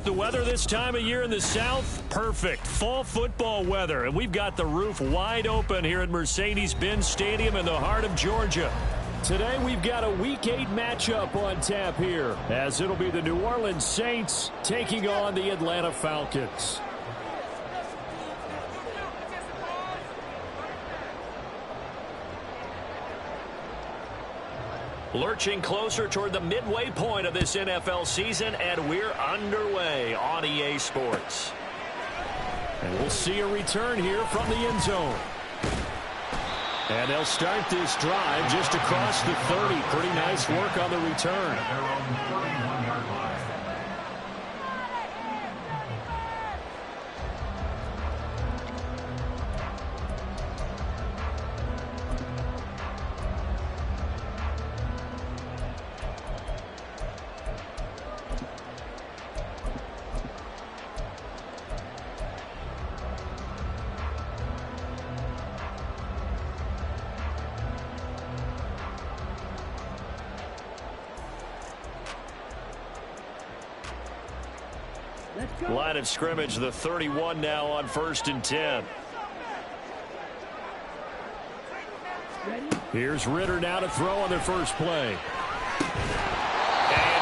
The weather this time of year in the South, perfect. Fall football weather. And we've got the roof wide open here at Mercedes-Benz Stadium in the heart of Georgia. Today we've got a Week 8 matchup on tap here, as it'll be the New Orleans Saints taking on the Atlanta Falcons. Lurching closer toward the midway point of this NFL season, and we're underway on EA Sports. And we'll see a return here from the end zone. And they'll start this drive just across the 30. Pretty nice work on the return. Line of scrimmage, the 31 now on 1st and 10. Here's Ritter now to throw on their first play. And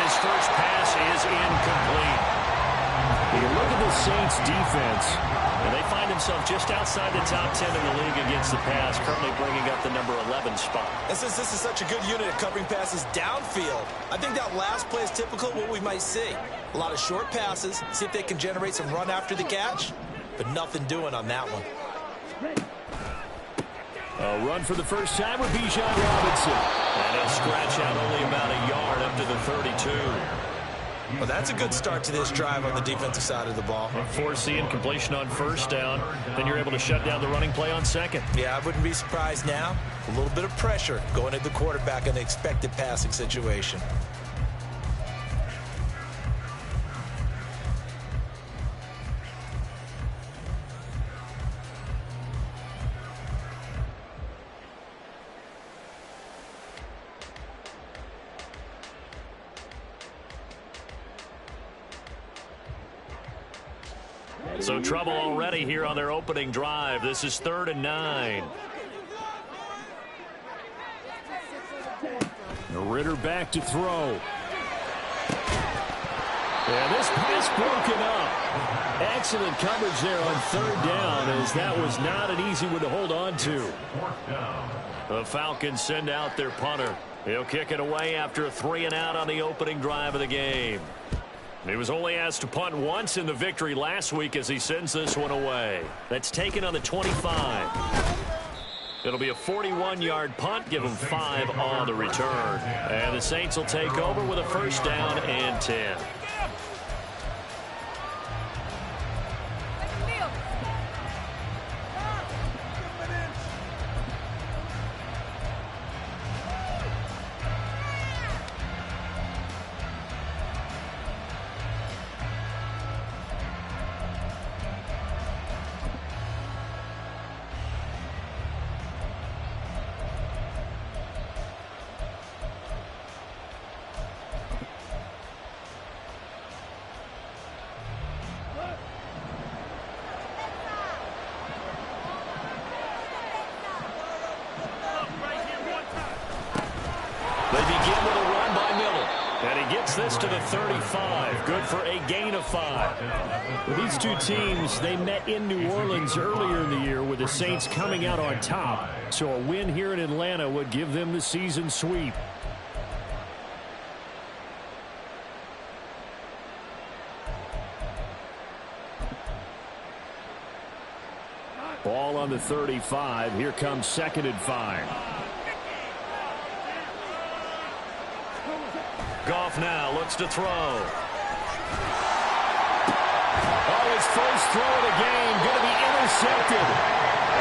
his first pass is incomplete. You look at the Saints defense, and they find themselves just outside the top 10 in the league against the pass, currently bringing up the number 11 spot. And since this is such a good unit at covering passes downfield, I think that last play is typical of what we might see. A lot of short passes, see if they can generate some run after the catch, but nothing doing on that one. A run for the first time with Bijan Robinson. And he'll scratch out only about a yard up to the 32. Well, that's a good start to this drive on the defensive side of the ball. Foreseeing completion on first down, then you're able to shut down the running play on second. Yeah, I wouldn't be surprised now. A little bit of pressure going at the quarterback in the expected passing situation. So trouble already here on their opening drive. This is 3rd and 9. Ritter back to throw. And this pass broken up. Excellent coverage there on 3rd down, as that was not an easy one to hold on to. The Falcons send out their punter. He'll kick it away after a 3-and-out on the opening drive of the game. He was only asked to punt once in the victory last week as he sends this one away. That's taken on the 25. It'll be a 41-yard punt, give him 5 on the return. And the Saints will take over with a 1st down and 10. This to the 35. Good for a gain of 5. These two teams, they met in New Orleans earlier in the year with the Saints coming out on top. So a win here in Atlanta would give them the season sweep. Ball on the 35. Here comes 2nd and 5. Goff now looks to throw. Oh, his first throw of the game going to be intercepted.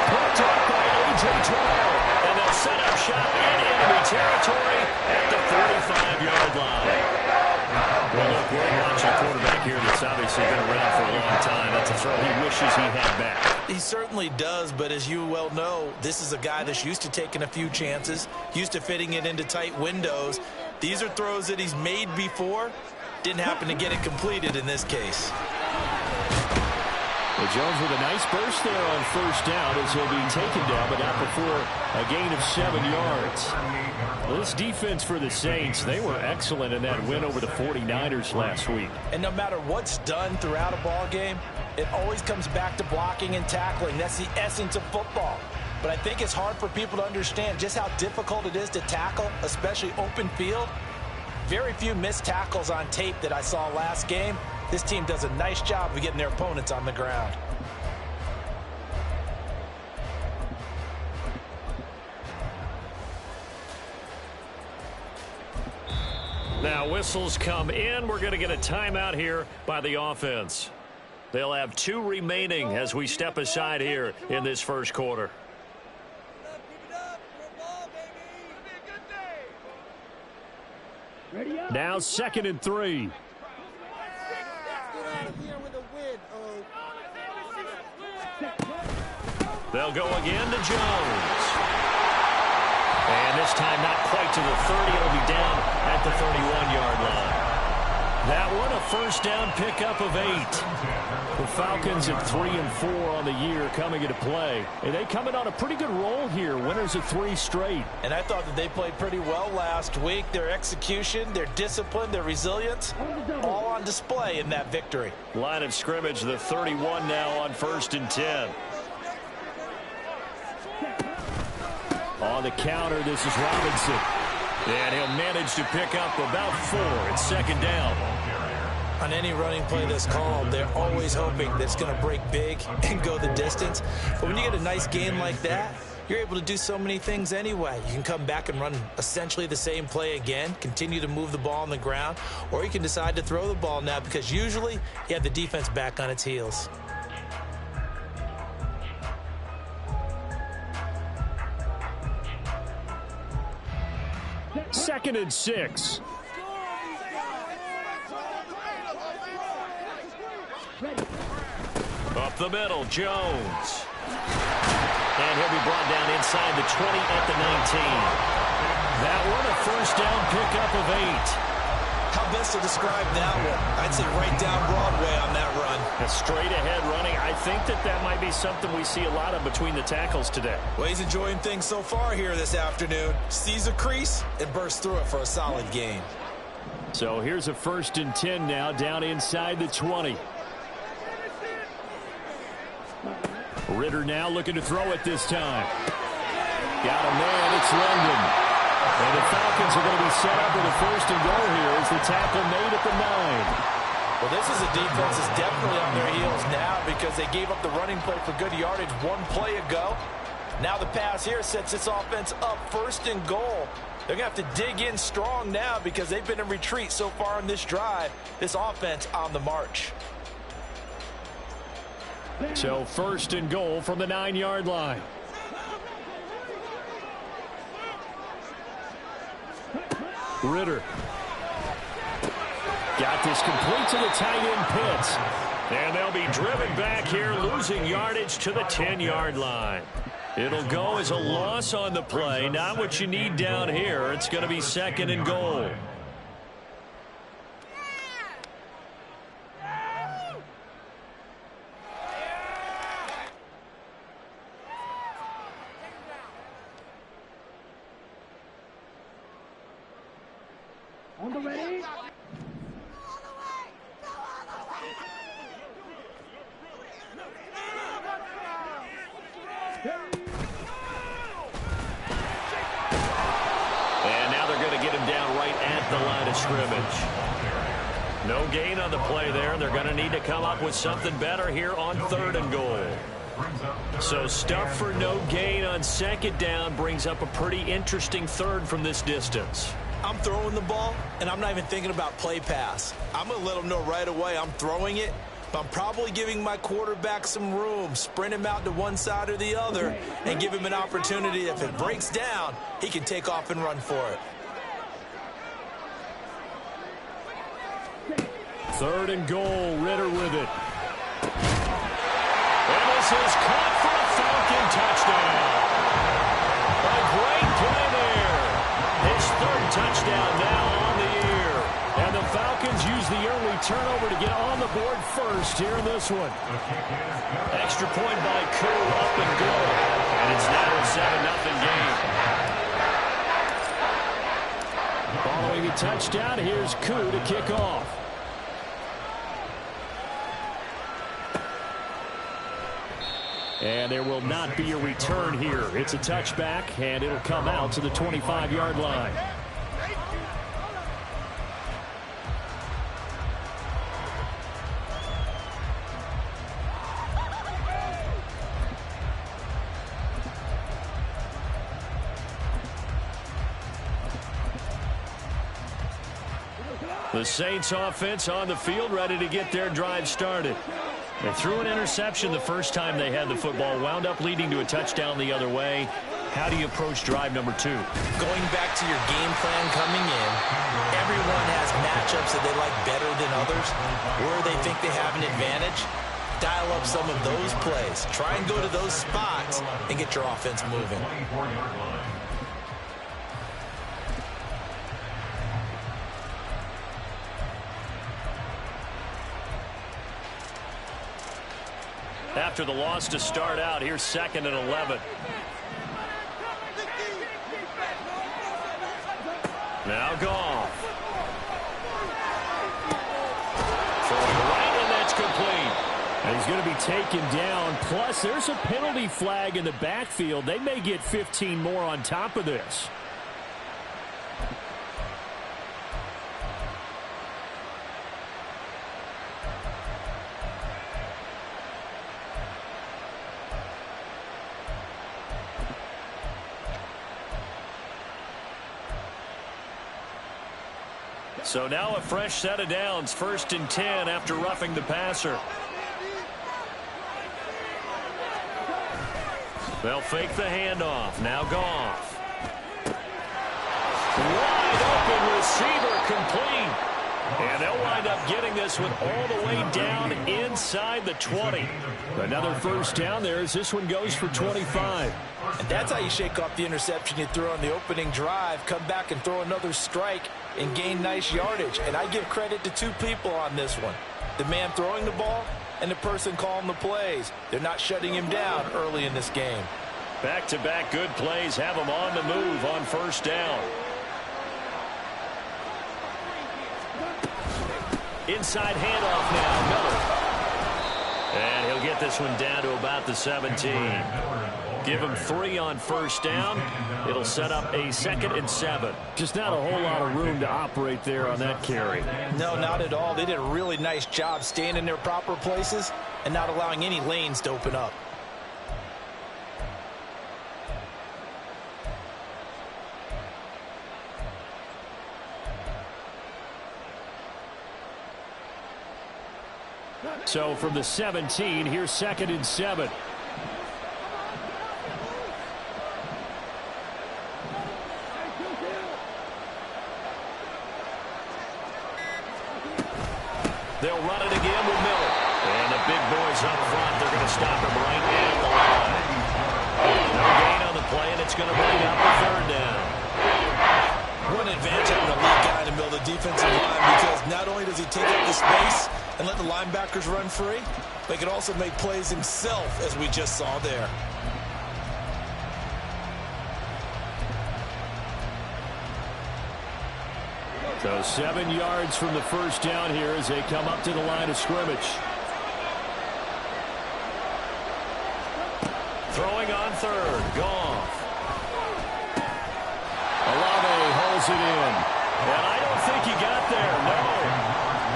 Picked up by A.J. Terrell. And they'll set up shop in enemy territory at the 45-yard line. Well, look, we're watching a quarterback here that's obviously been around for a long time. That's a throw he wishes he had back. He certainly does, but as you well know, this is a guy that's used to taking a few chances, used to fitting it into tight windows. These are throws that he's made before, Didn't happen to get it completed in this case. Well, Jones with a nice burst there on first down as he'll be taken down, but not before a gain of 7 yards. Well, this defense for the Saints, they were excellent in that win over the 49ers last week. And no matter what's done throughout a ball game, it always comes back to blocking and tackling. That's the essence of football. But I think it's hard for people to understand just how difficult it is to tackle, especially open field. Very few missed tackles on tape that I saw last game. This team does a nice job of getting their opponents on the ground. Now whistles come in. We're going to get a timeout here by the offense. They'll have 2 remaining as we step aside here in this first quarter. Now 2nd and 3. They'll go again to Jones. And this time not quite to the 30. It'll be down at the 31-yard line. That one a first down pickup of 8. The Falcons at 3 and 4 on the year coming into play. And they come in on a pretty good roll here. Winners of 3 straight. And I thought that they played pretty well last week. Their execution, their discipline, their resilience, all on display in that victory. Line of scrimmage, the 31 now on 1st and 10. On the counter, this is Robinson. And he'll manage to pick up about 4. It's 2nd down. On any running play that's called, they're always hoping that it's going to break big and go the distance. But when you get a nice gain like that, you're able to do so many things anyway. You can come back and run essentially the same play again, continue to move the ball on the ground, or you can decide to throw the ball now because usually you have the defense back on its heels. Second and 6. Up the middle, Jones. And he'll be brought down inside the 20 at the 19. That one a first down pickup of 8. How best to describe that one? I'd say right down Broadway on that run. A straight ahead running. I think that might be something we see a lot of between the tackles today. Well, he's enjoying things so far here this afternoon. Sees a crease and bursts through it for a solid gain. So here's a 1st and 10 now down inside the 20. Ritter now looking to throw it this time. Got a man. It's London. And the Falcons are going to be set up with a 1st and goal here as the tackle made at the 9. Well, this is a defense that's definitely on their heels now because they gave up the running play for good yardage 1 play ago. Now the pass here sets this offense up 1st and goal. They're going to have to dig in strong now because they've been in retreat so far in this drive. This offense on the march. So 1st and goal from the 9-yard line. Ritter. Got this complete to the tight end Pitts. And they'll be driven back here, losing yardage to the 10-yard line. It'll go as a loss on the play. Not what you need down here. It's going to be 2nd and goal. On the ready? And now they're going to get him down right at the line of scrimmage. No gain on the play there. They're going to need to come up with something better here on 3rd and goal. So stuff for no gain on 2nd down brings up a pretty interesting 3rd from this distance. I'm throwing the ball, and I'm not even thinking about play pass. I'm going to let them know right away I'm throwing it, but I'm probably giving my quarterback some room, sprint him out to one side or the other, and give him an opportunity. If it breaks down, he can take off and run for it. 3rd and goal, Ritter with it. And this is caught for a Falcon touchdown. A great play there. His 3rd touchdown now on the year. And the Falcons use the early turnover to get on the board first here in this one. Extra point by Koo, up and good. And it's now a 7-0 game. Following a touchdown, here's Koo to kick off. And there will not be a return here. It's a touchback, and it'll come out to the 25-yard line. The Saints offense on the field, ready to get their drive started. They threw an interception the first time they had the football, wound up leading to a touchdown the other way. How do you approach drive number 2? Going back to your game plan coming in, everyone has matchups that they like better than others, where they think they have an advantage. Dial up some of those plays. Try and go to those spots and get your offense moving. After the loss to start out, here's 2nd and 11. Now Goff. Throwing right, and that's complete. And he's going to be taken down. Plus, there's a penalty flag in the backfield. They may get 15 more on top of this. So now a fresh set of downs, 1st and 10 after roughing the passer. They'll fake the handoff. Now Goff. Wide open receiver, complete. And they'll wind up getting this one all the way down inside the 20. Another first down there as this one goes for 25. And that's how you shake off the interception you threw on the opening drive. Come back and throw another strike and gain nice yardage. And I give credit to 2 people on this one. The man throwing the ball and the person calling the plays. They're not shutting him down early in this game. Back-to-back good plays have him on the move on first down. Inside handoff now, Miller. And he'll get this one down to about the 17. Give him 3 on first down. It'll set up a 2nd and 7. Just not a whole lot of room to operate there on that carry. No, not at all. They did a really nice job staying in their proper places and not allowing any lanes to open up. So from the 17, here's 2nd and 7. They'll run it again with Miller. And the big boys up front, they're going to stop him right at the line. No gain on the play, and it's going to bring up the 3rd down. One advantage having a lead guy in the middle of the defensive line, because not only does he take up the space and let the linebackers run free, but he can also make plays himself, as we just saw there. So 7 yards from the first down here as they come up to the line of scrimmage. Throwing on 3rd, Goff. Olave holds it in. And I don't think he got there, no.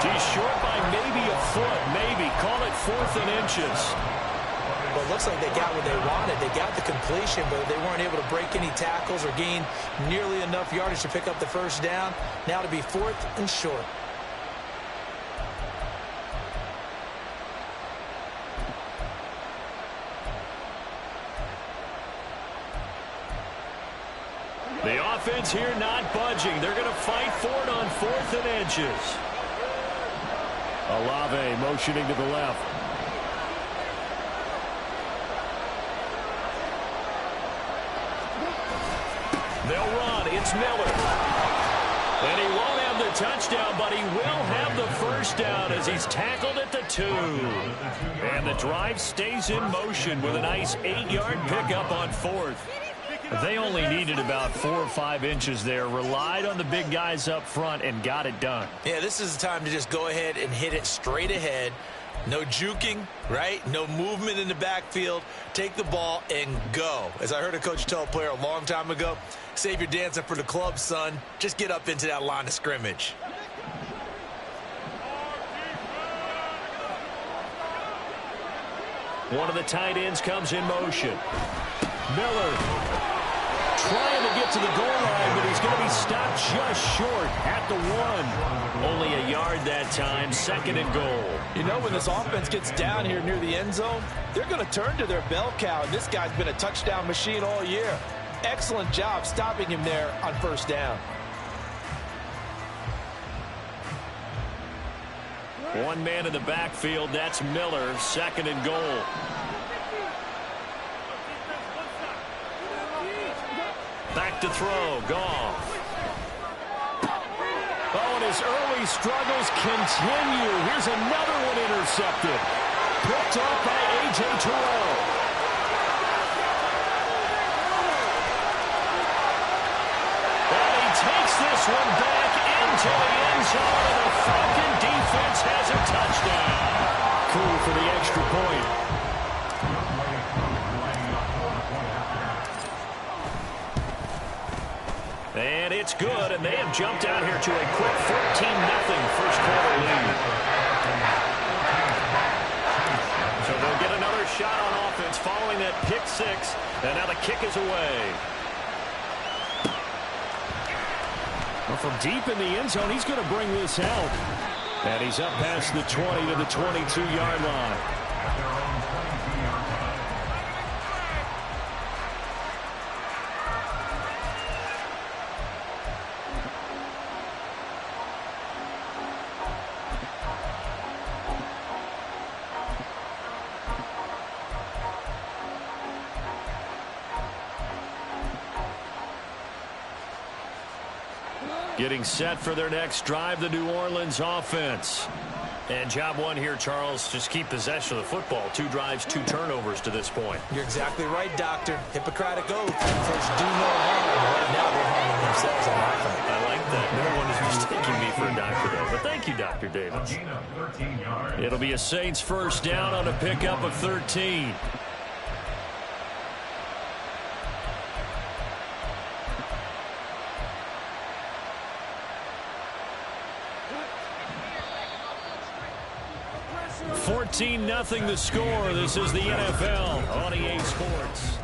He's short by maybe a foot, maybe. Call it 4th and inches. Well, it looks like they got what they wanted. They got the completion, but they weren't able to break any tackles or gain nearly enough yardage to pick up the first down. Now to be 4th and short. The offense here not budging. They're going to fight for it on 4th and inches. Olave motioning to the left. They'll run. It's Miller. And he won't have the touchdown, but he will have the first first down as he's tackled at the 2. And the drive stays in motion with a nice 8-yard pickup on 4th. They only needed about 4 or 5 inches there, relied on the big guys up front, and got it done. Yeah, this is the time to just go ahead and hit it straight ahead. No juking, right? No movement in the backfield. Take the ball and go. As I heard a coach tell a player a long time ago, save your dancing for the club, son. Just get up into that line of scrimmage. One of the tight ends comes in motion. Miller trying to get to the goal line, but he's going to be stopped just short at the 1. Only a yard that time, 2nd and goal. You know, when this offense gets down here near the end zone, they're going to turn to their bell cow, and this guy's been a touchdown machine all year. Excellent job stopping him there on first down. One man in the backfield, that's Miller, 2nd and goal. Back to throw, Goff. Oh, and his early struggles continue. Here's another one intercepted. Picked off by A.J. Terrell. And he takes this one back into the end zone, and the Falcon defense has a touchdown. Cool for the extra point. And it's good, and they have jumped out here to a quick 14-0 first quarter lead. So they'll get another shot on offense following that pick 6, and now the kick is away. Well, from deep in the end zone, he's going to bring this out. And he's up past the 20 to the 22-yard line. Getting set for their next drive, the New Orleans offense. And job one here, Charles, just keep possession of the football. 2 drives, 2 turnovers to this point. You're exactly right, Doctor. Hippocratic oath. First, do no harm. Right now, they're harming themselves on offense. I like that. No one is mistaking me for a doctor, though. But thank you, Dr. Davis. It'll be a Saints first down on a pickup of 13. Nothing the score. This is the NFL on EA Sports.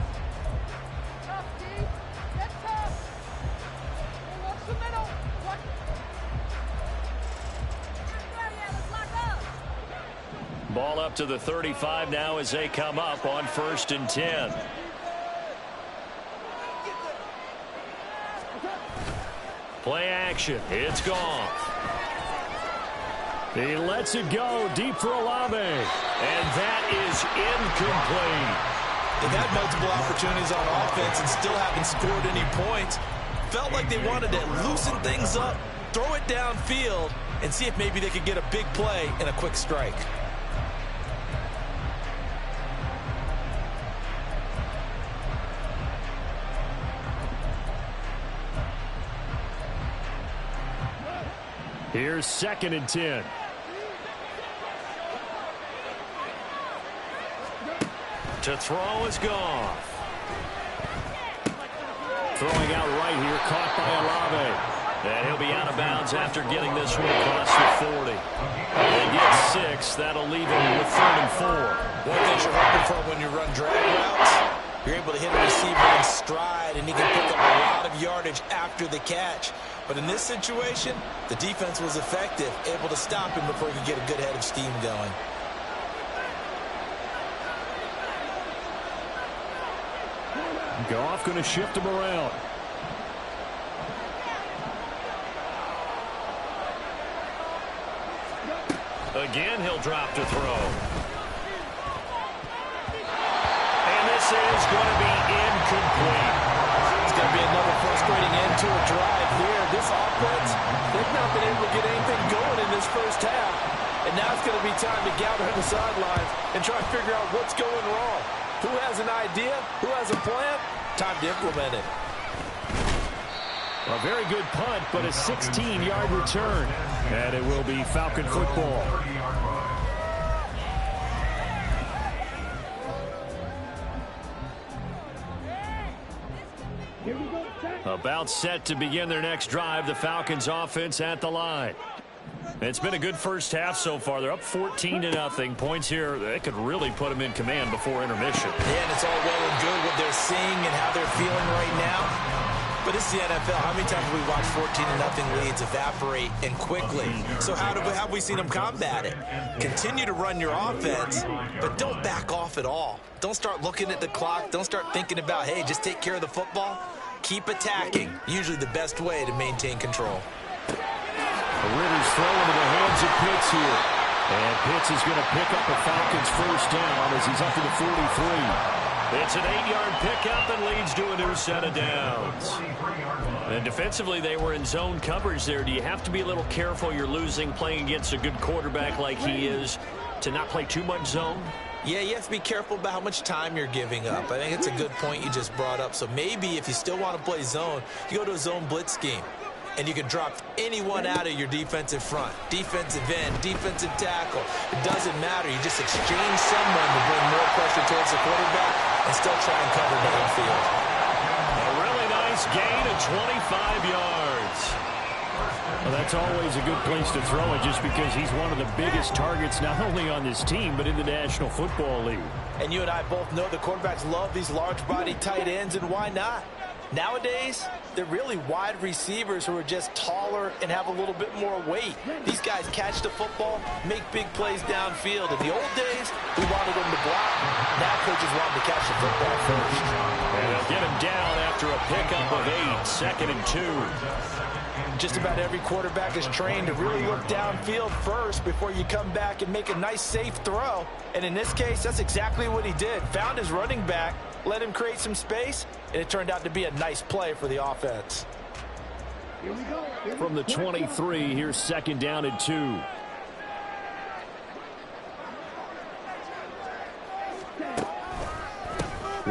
Ball up to the 35 now as they come up on 1st and 10. Play action. It's gone. He lets it go deep for Olave. And that is incomplete. They've had multiple opportunities on offense and still haven't scored any points. Felt like they wanted to loosen things up, throw it downfield, and see if maybe they could get a big play and a quick strike. Here's 2nd and 10. To throw is Goff. Throwing out right here, caught by Olave. And he'll be out of bounds after getting this one across the 40. They get 6. That'll leave him with 3rd and 4. One thing you're hoping for when you run drag routes, you're able to hit a receiver in stride, and he can pick up a lot of yardage after the catch. But in this situation, the defense was effective, able to stop him before he could get a good head of steam going. Goff going to shift him around. Again, he'll drop to throw. And this is going to be incomplete. It's going to be another frustrating end to a drive here. This offense, they've not been able to get anything going in this first half. And now it's going to be time to gather on the sidelines and try to figure out what's going wrong. Who has an idea? Who has a plan? Time to implement it. A very good punt, but a 16-yard return. And it will be Falcon football. About set to begin their next drive, the Falcons offense at the line. It's been a good first half so far. They're up 14-0. Points here, they could really put them in command before intermission. Yeah, and it's all well and good what they're seeing and how they're feeling right now. But it's the NFL. How many times have we watched 14-0 leads evaporate and quickly? So how have we seen them combat it? Continue to run your offense, but don't back off at all. Don't start looking at the clock. Don't start thinking about, hey, just take care of the football. Keep attacking. Usually the best way to maintain control. Ritter's throwing into the hands of Pitts here. And Pitts is going to pick up a Falcons first down as he's up to the 43. It's an 8-yard pickup and leads to a new set of downs. And defensively, they were in zone coverage there. Do you have to be a little careful you're losing playing against a good quarterback like he is to not play too much zone? Yeah, you have to be careful about how much time you're giving up. I think it's a good point you just brought up. So maybe if you still want to play zone, you go to a zone blitz scheme. And you can drop anyone out of your defensive front. Defensive end, defensive tackle. It doesn't matter. You just exchange someone to bring more pressure towards the quarterback and still try and cover downfield. A really nice gain of 25 yards. Well, that's always a good place to throw it just because he's one of the biggest targets not only on this team but in the National Football League. And you and I both know the quarterbacks love these large-bodied tight ends, and why not? Nowadays, they're really wide receivers who are just taller and have a little bit more weight. These guys catch the football, make big plays downfield. In the old days, we wanted them to block. Now coaches want them to catch the football first. And they'll get him down after a pickup of 8, 2nd and 2. Just about every quarterback is trained to really look downfield first before you come back and make a nice, safe throw. And in this case, that's exactly what he did. Found his running back, let him create some space, and it turned out to be a nice play for the offense. From the 23, here's 2nd down and 2.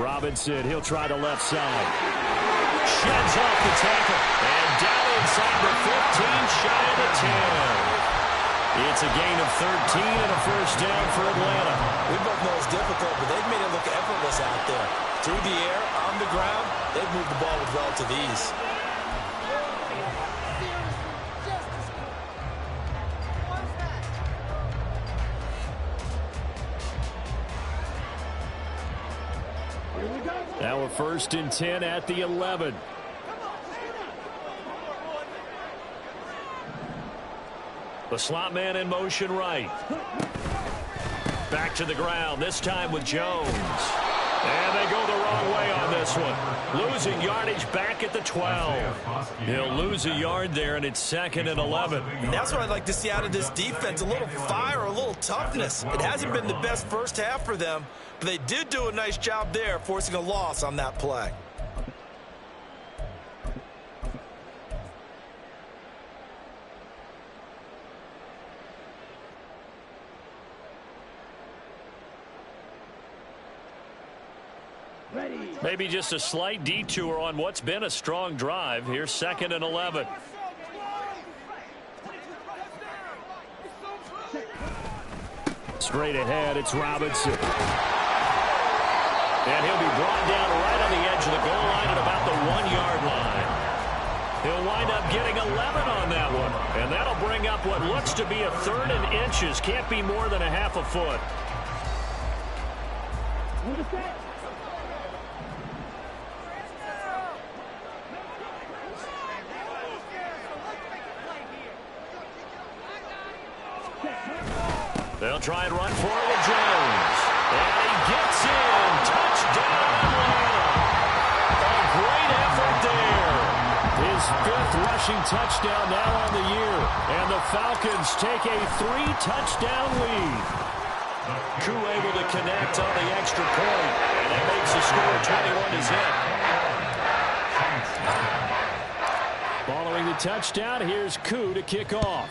Robinson, he'll try the left side. Sheds off the tackle. And down inside the 15, shy of the 10. It's a gain of 13 and a first down for Atlanta. We both know it's difficult, but they've made it look effortless out there. Through the air, on the ground, they've moved the ball with relative ease. Now a 1st and 10 at the 11. The slot man in motion right. Back to the ground, this time with Jones. And they go the wrong way on this one. Losing yardage back at the 12. He'll lose a yard there, and it's 2nd and 11. And that's what I'd like to see out of this defense, a little fire, a little toughness. It hasn't been the best first half for them, but they did do a nice job there, forcing a loss on that play. Maybe just a slight detour on what's been a strong drive. Here's 2nd and 11. Straight ahead, it's Robinson. And he'll be brought down right on the edge of the goal line at about the 1-yard line. He'll wind up getting 11 on that one. And that'll bring up what looks to be a 3rd and inches. Can't be more than a half a foot. They'll try and run for it with Jones. And he gets in. Touchdown, Atlanta. A great effort there. His 5th rushing touchdown now on the year. And the Falcons take a 3-touchdown lead. Koo able to connect on the extra point. And that makes the score 21 to zip. Following the touchdown, here's Koo to kick off.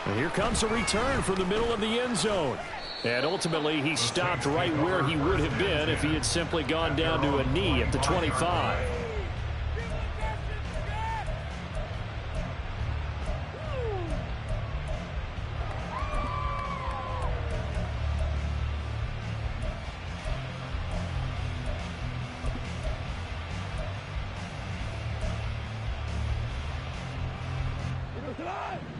And here comes a return from the middle of the end zone. And ultimately, he stopped right where he would have been if he had simply gone down to a knee at the 25.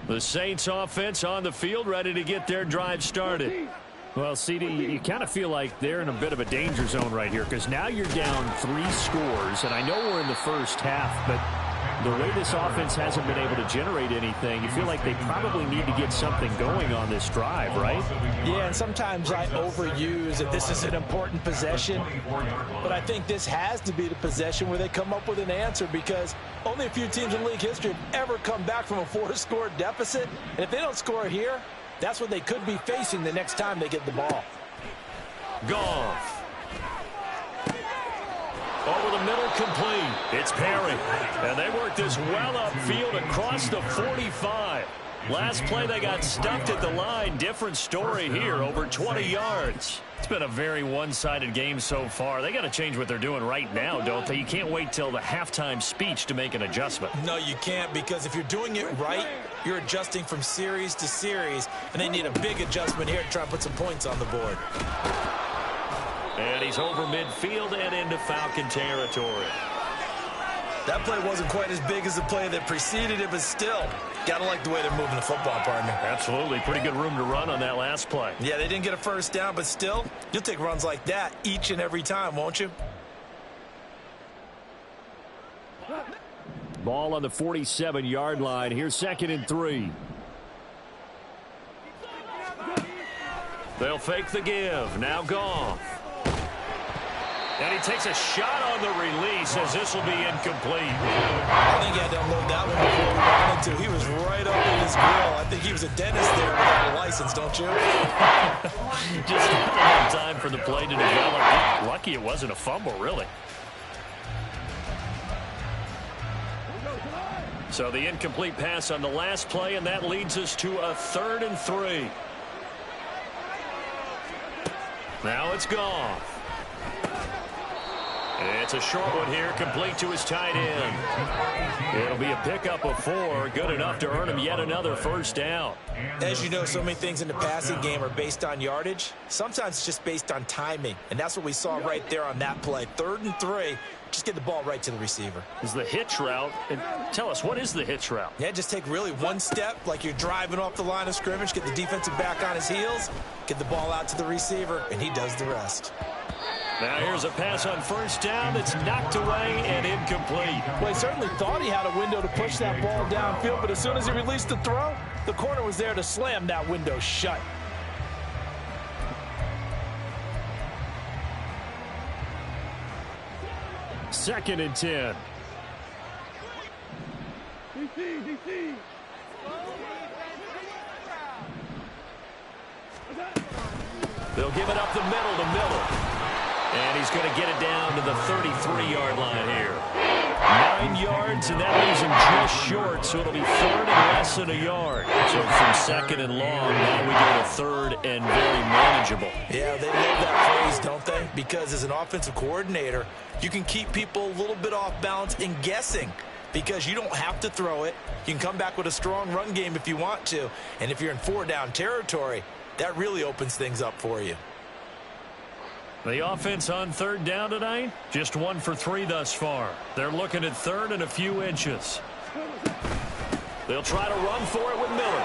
The Saints offense on the field, ready to get their drive started. Well, CD, you kind of feel like they're in a bit of a danger zone right here because now you're down 3 scores, and I know we're in the first half, but the way this offense hasn't been able to generate anything, you feel like they probably need to get something going on this drive, right? Yeah, and sometimes I overuse that this is an important possession, but I think this has to be the possession where they come up with an answer because only a few teams in league history have ever come back from a 4-score deficit, and if they don't score here, that's what they could be facing the next time they get the ball. Goff. Over the middle, complete. It's Perry. And they work this well upfield across the 45. Last play, they got stumped at the line. Different story here, over 20 yards. It's been a very one-sided game so far. They got to change what they're doing right now, don't they? You can't wait till the halftime speech to make an adjustment. No, you can't, because if you're doing it right, you're adjusting from series to series, and they need a big adjustment here to try and put some points on the board. And he's over midfield and into Falcon territory. That play wasn't quite as big as the play that preceded it, but still, gotta like the way they're moving the football, partner. Absolutely. Pretty good room to run on that last play. Yeah, they didn't get a first down, but still, you'll take runs like that each and every time, won't you? Ball on the 47-yard line. Here's 2nd and 3. They'll fake the give. Now Goff. And he takes a shot on the release as this will be incomplete. I think he had to unload that one before he wanted to. He was right up in his grill. I think he was a dentist there without a license, don't you? Just not enough time for the play to develop. Lucky it wasn't a fumble, really. So the incomplete pass on the last play, and that leads us to a 3rd and 3. Now it's Goff. It's a short one here, complete to his tight end. It'll be a pickup of 4, good enough to earn him yet another first down. As you know, so many things in the passing game are based on yardage. Sometimes it's just based on timing, and that's what we saw right there on that play. 3rd and 3, just get the ball right to the receiver. Is the hitch route, and tell us, what is the hitch route? Yeah, just take really one step, like you're driving off the line of scrimmage, get the defensive back on his heels, get the ball out to the receiver, and he does the rest. Now here's a pass on first down that's knocked away and incomplete. Well, he certainly thought he had a window to push that ball downfield, but as soon as he released the throw, the corner was there to slam that window shut. Second and 10. DC. They'll give it up the middle to Miller. And he's going to get it down to the 33-yard line here. 9 yards, and that leaves him just short, so it'll be 3rd and less than a yard. So from 2nd and long, now we go to 3rd and very manageable. Yeah, they love that phrase, don't they? Because as an offensive coordinator, you can keep people a little bit off balance and guessing because you don't have to throw it. You can come back with a strong run game if you want to. And if you're in 4-down territory, that really opens things up for you. The offense on 3rd down tonight, just 1 for 3 thus far. They're looking at 3rd and a few inches. They'll try to run for it with Miller.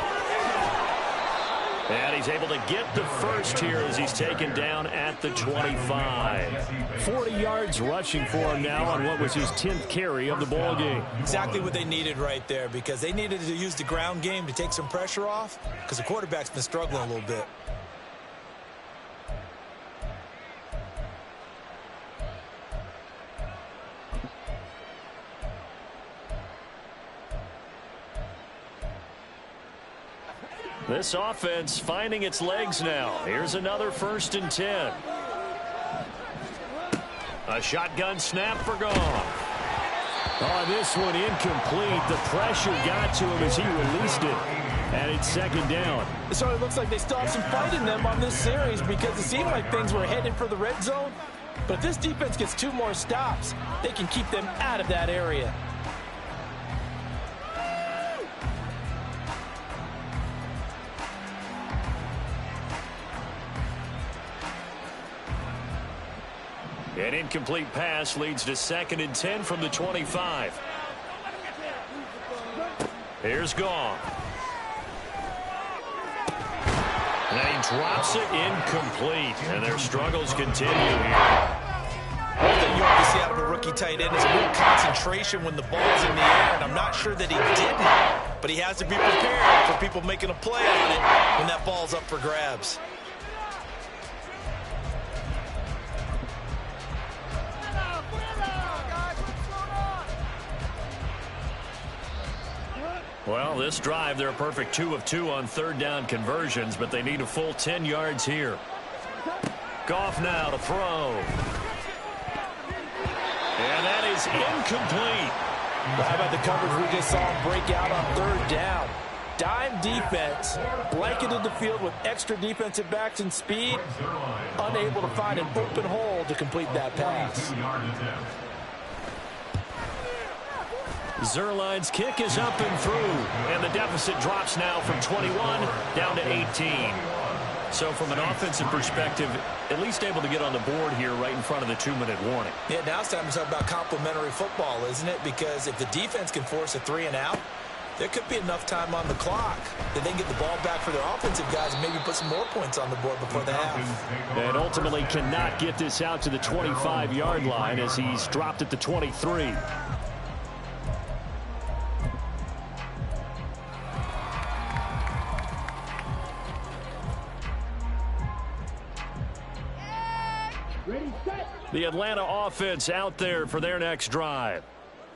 And he's able to get the first here as he's taken down at the 25. 40 yards rushing for him now on what was his 10th carry of the ball game. Exactly what they needed right there because they needed to use the ground game to take some pressure off because the quarterback's been struggling a little bit. This offense finding its legs now. Here's another 1st and 10. A shotgun snap for Goff. Oh, this one incomplete. The pressure got to him as he released it. And it's second down. So it looks like they still have some fight in them on this series because it seemed like things were headed for the red zone. But if this defense gets 2 more stops, they can keep them out of that area. An incomplete pass leads to 2nd and 10 from the 25. Here's Goff. And he drops it incomplete. And their struggles continue here. One thing you have to see out of a rookie tight end is real concentration when the ball's in the air. And I'm not sure that he didn't. But he has to be prepared for people making a play on it when that ball's up for grabs. Well, this drive, they're a perfect 2 of 2 on 3rd down conversions, but they need a full 10 yards here. Goff now to throw. And that is incomplete. Well, how about the coverage we just saw him break out on 3rd down? Dime defense, blanketed the field with extra defensive backs and speed, unable to find an open hole to complete that pass. Zerline's kick is up and through, and the deficit drops now from 21 down to 18. So from an offensive perspective, at least able to get on the board here right in front of the 2-minute warning. Yeah, now it's time to talk about complementary football, isn't it? Because if the defense can force a 3 and out, there could be enough time on the clock that they can get the ball back for their offensive guys and maybe put some more points on the board before the half. And ultimately cannot get this out to the 25-yard line as he's dropped at the 23. The Atlanta offense out there for their next drive.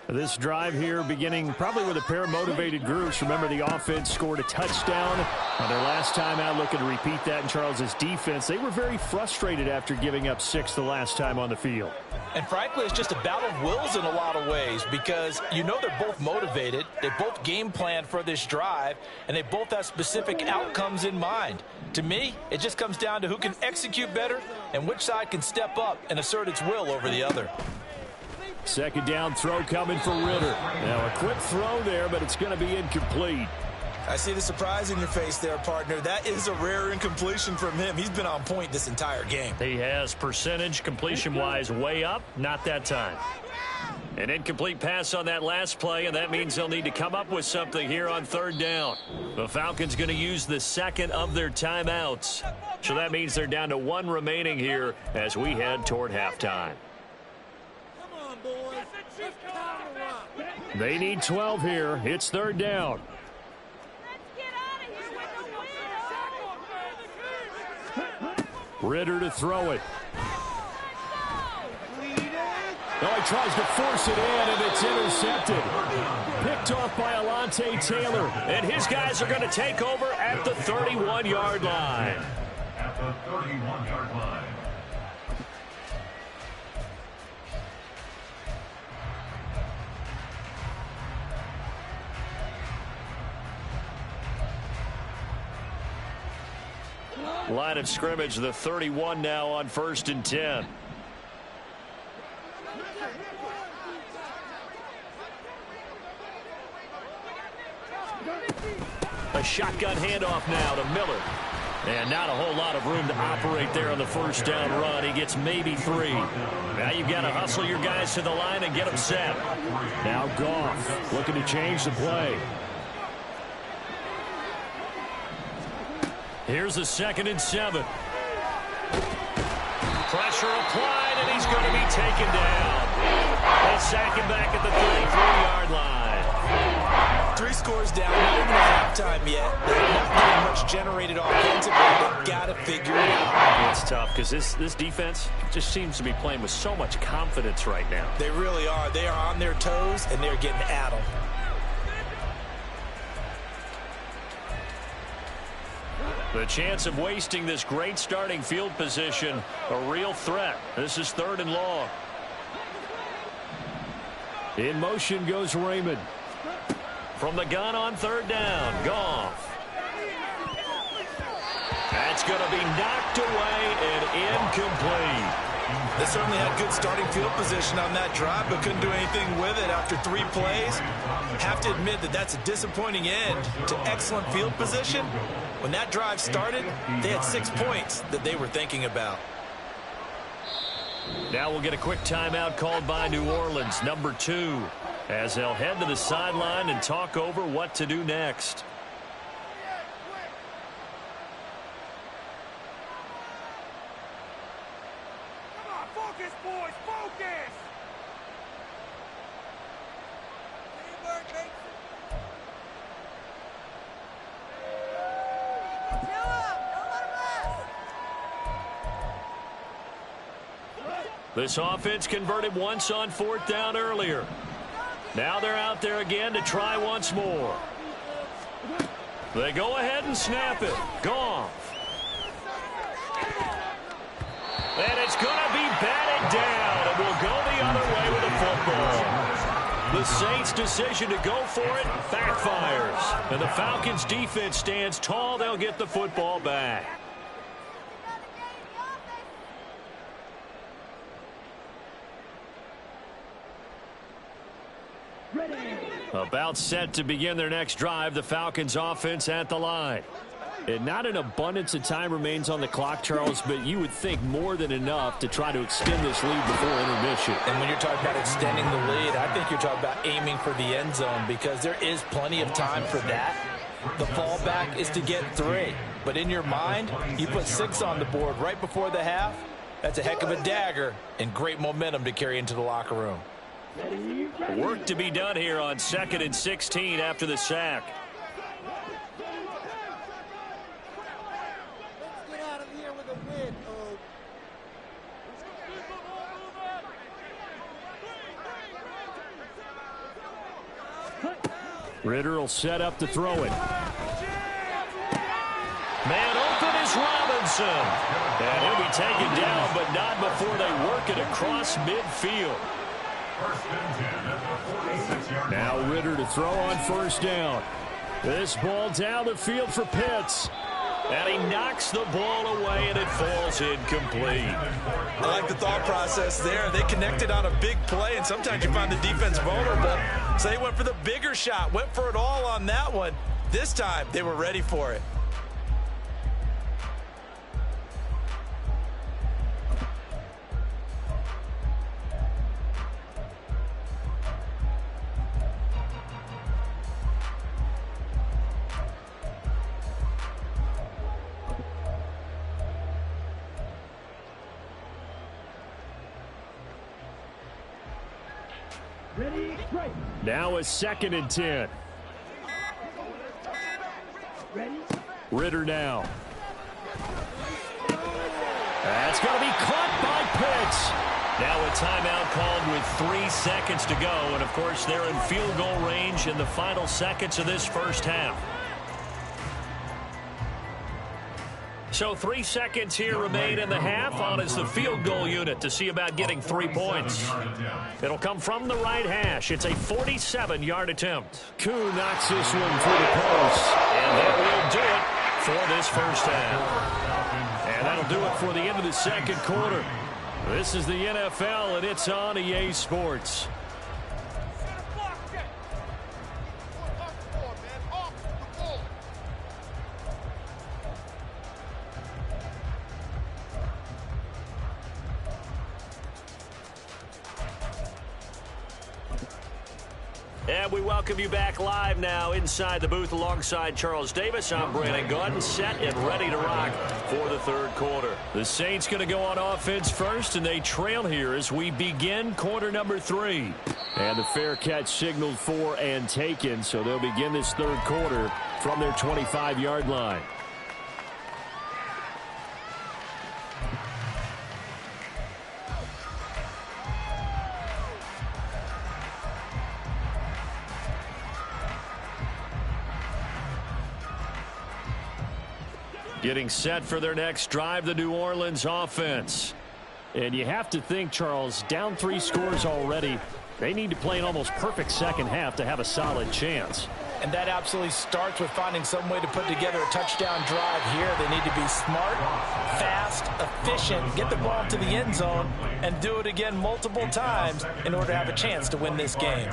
This drive here beginning probably with a pair of motivated groups. Remember, the offense scored a touchdown on their last time out, looking to repeat that in Charles's defense. They were very frustrated after giving up 6 the last time on the field. And frankly, it's just a battle of wills in a lot of ways because you know they're both motivated, they both game plan for this drive, and they both have specific outcomes in mind. To me, it just comes down to who can execute better and which side can step up and assert its will over the other. Second down throw coming for Ritter. Now a quick throw there, but it's going to be incomplete. I see the surprise in your face there, partner. That is a rare incompletion from him. He's been on point this entire game. He has percentage completion-wise way up. Not that time. An incomplete pass on that last play, and that means they'll need to come up with something here on 3rd down. The Falcons going to use the 2nd of their timeouts. So that means they're down to 1 remaining here as we head toward halftime. They need 12 here. It's 3rd down. Ritter to throw it. Oh, he tries to force it in, and it's intercepted. Picked off by Alontae Taylor. And his guys are going to take over at the 31-yard line. At the 31-yard line. Line of scrimmage, the 31 now on 1st and 10. A shotgun handoff now to Miller. And not a whole lot of room to operate there on the 1st down run. He gets maybe 3. Now you've got to hustle your guys to the line and get them set. Now Goff looking to change the play. Here's a 2nd and 7. Pressure applied, and he's going to be taken down. They sack him back at the 33-yard line. 3 scores down, not even at halftime yet. They're not getting much generated offensively. They've got to figure it out. It's tough because this defense just seems to be playing with so much confidence right now. They really are. They are on their toes, and they're getting at them. The chance of wasting this great starting field position, a real threat. This is 3rd and long. In motion goes Raymond. From the gun on third down, Goff. That's going to be knocked away and incomplete. They certainly had good starting field position on that drive, but couldn't do anything with it after 3 plays. Have to admit that that's a disappointing end to excellent field position. When that drive started, they had 6 points that they were thinking about. Now we'll get a quick timeout called by New Orleans, number 2, as they'll head to the sideline and talk over what to do next. This offense converted once on 4th down earlier. Now they're out there again to try once more. They go ahead and snap it. Goff. And it's going to be batted down, and will go the other way with the football. The Saints' decision to go for it backfires. And the Falcons' defense stands tall. They'll get the football back. About set to begin their next drive, the Falcons offense at the line. And not an abundance of time remains on the clock, Charles, but you would think more than enough to try to extend this lead before intermission. And when you're talking about extending the lead, I think you're talking about aiming for the end zone, because there is plenty of time for that. The fallback is to get 3. But in your mind, you put 6 on the board right before the half. That's a heck of a dagger and great momentum to carry into the locker room. Work to be done here on 2nd and 16 after the sack. Let's get out of here with a win, Ritter will set up to throw it. Man open is Robinson. And he'll be taken down, but not before they work it across midfield. Now Ritter to throw on 1st down. This ball down the field for Pitts. And he knocks the ball away, and it falls incomplete. I like the thought process there. They connected on a big play, and sometimes you find the defense vulnerable. So they went for the bigger shot, went for it all on that one. This time, they were ready for it. Now a 2nd and 10. Ritter now. That's going to be caught by Pitts. Now a timeout called with 3 seconds to go. And, of course, they're in field goal range in the final seconds of this first half. So 3 seconds here remain in the half. On is the field goal unit to see about getting 3 points. It'll come from the right hash. It's a 47-yard attempt. Koo knocks this one through the post. And that will do it for this first half. And that'll do it for the end of the second quarter. This is the NFL, and it's on EA Sports. And we welcome you back live now inside the booth alongside Charles Davis. I'm Brandon Gordon, set and ready to rock for the third quarter. The Saints going to go on offense first, and they trail here as we begin quarter number 3. And the fair catch signaled for and taken, so they'll begin this third quarter from their 25-yard line. Getting set for their next drive, the New Orleans offense. And you have to think, Charles, down 3 scores already. They need to play an almost perfect second half to have a solid chance. And that absolutely starts with finding some way to put together a touchdown drive here. They need to be smart, fast, efficient, get the ball to the end zone, and do it again multiple times in order to have a chance to win this game.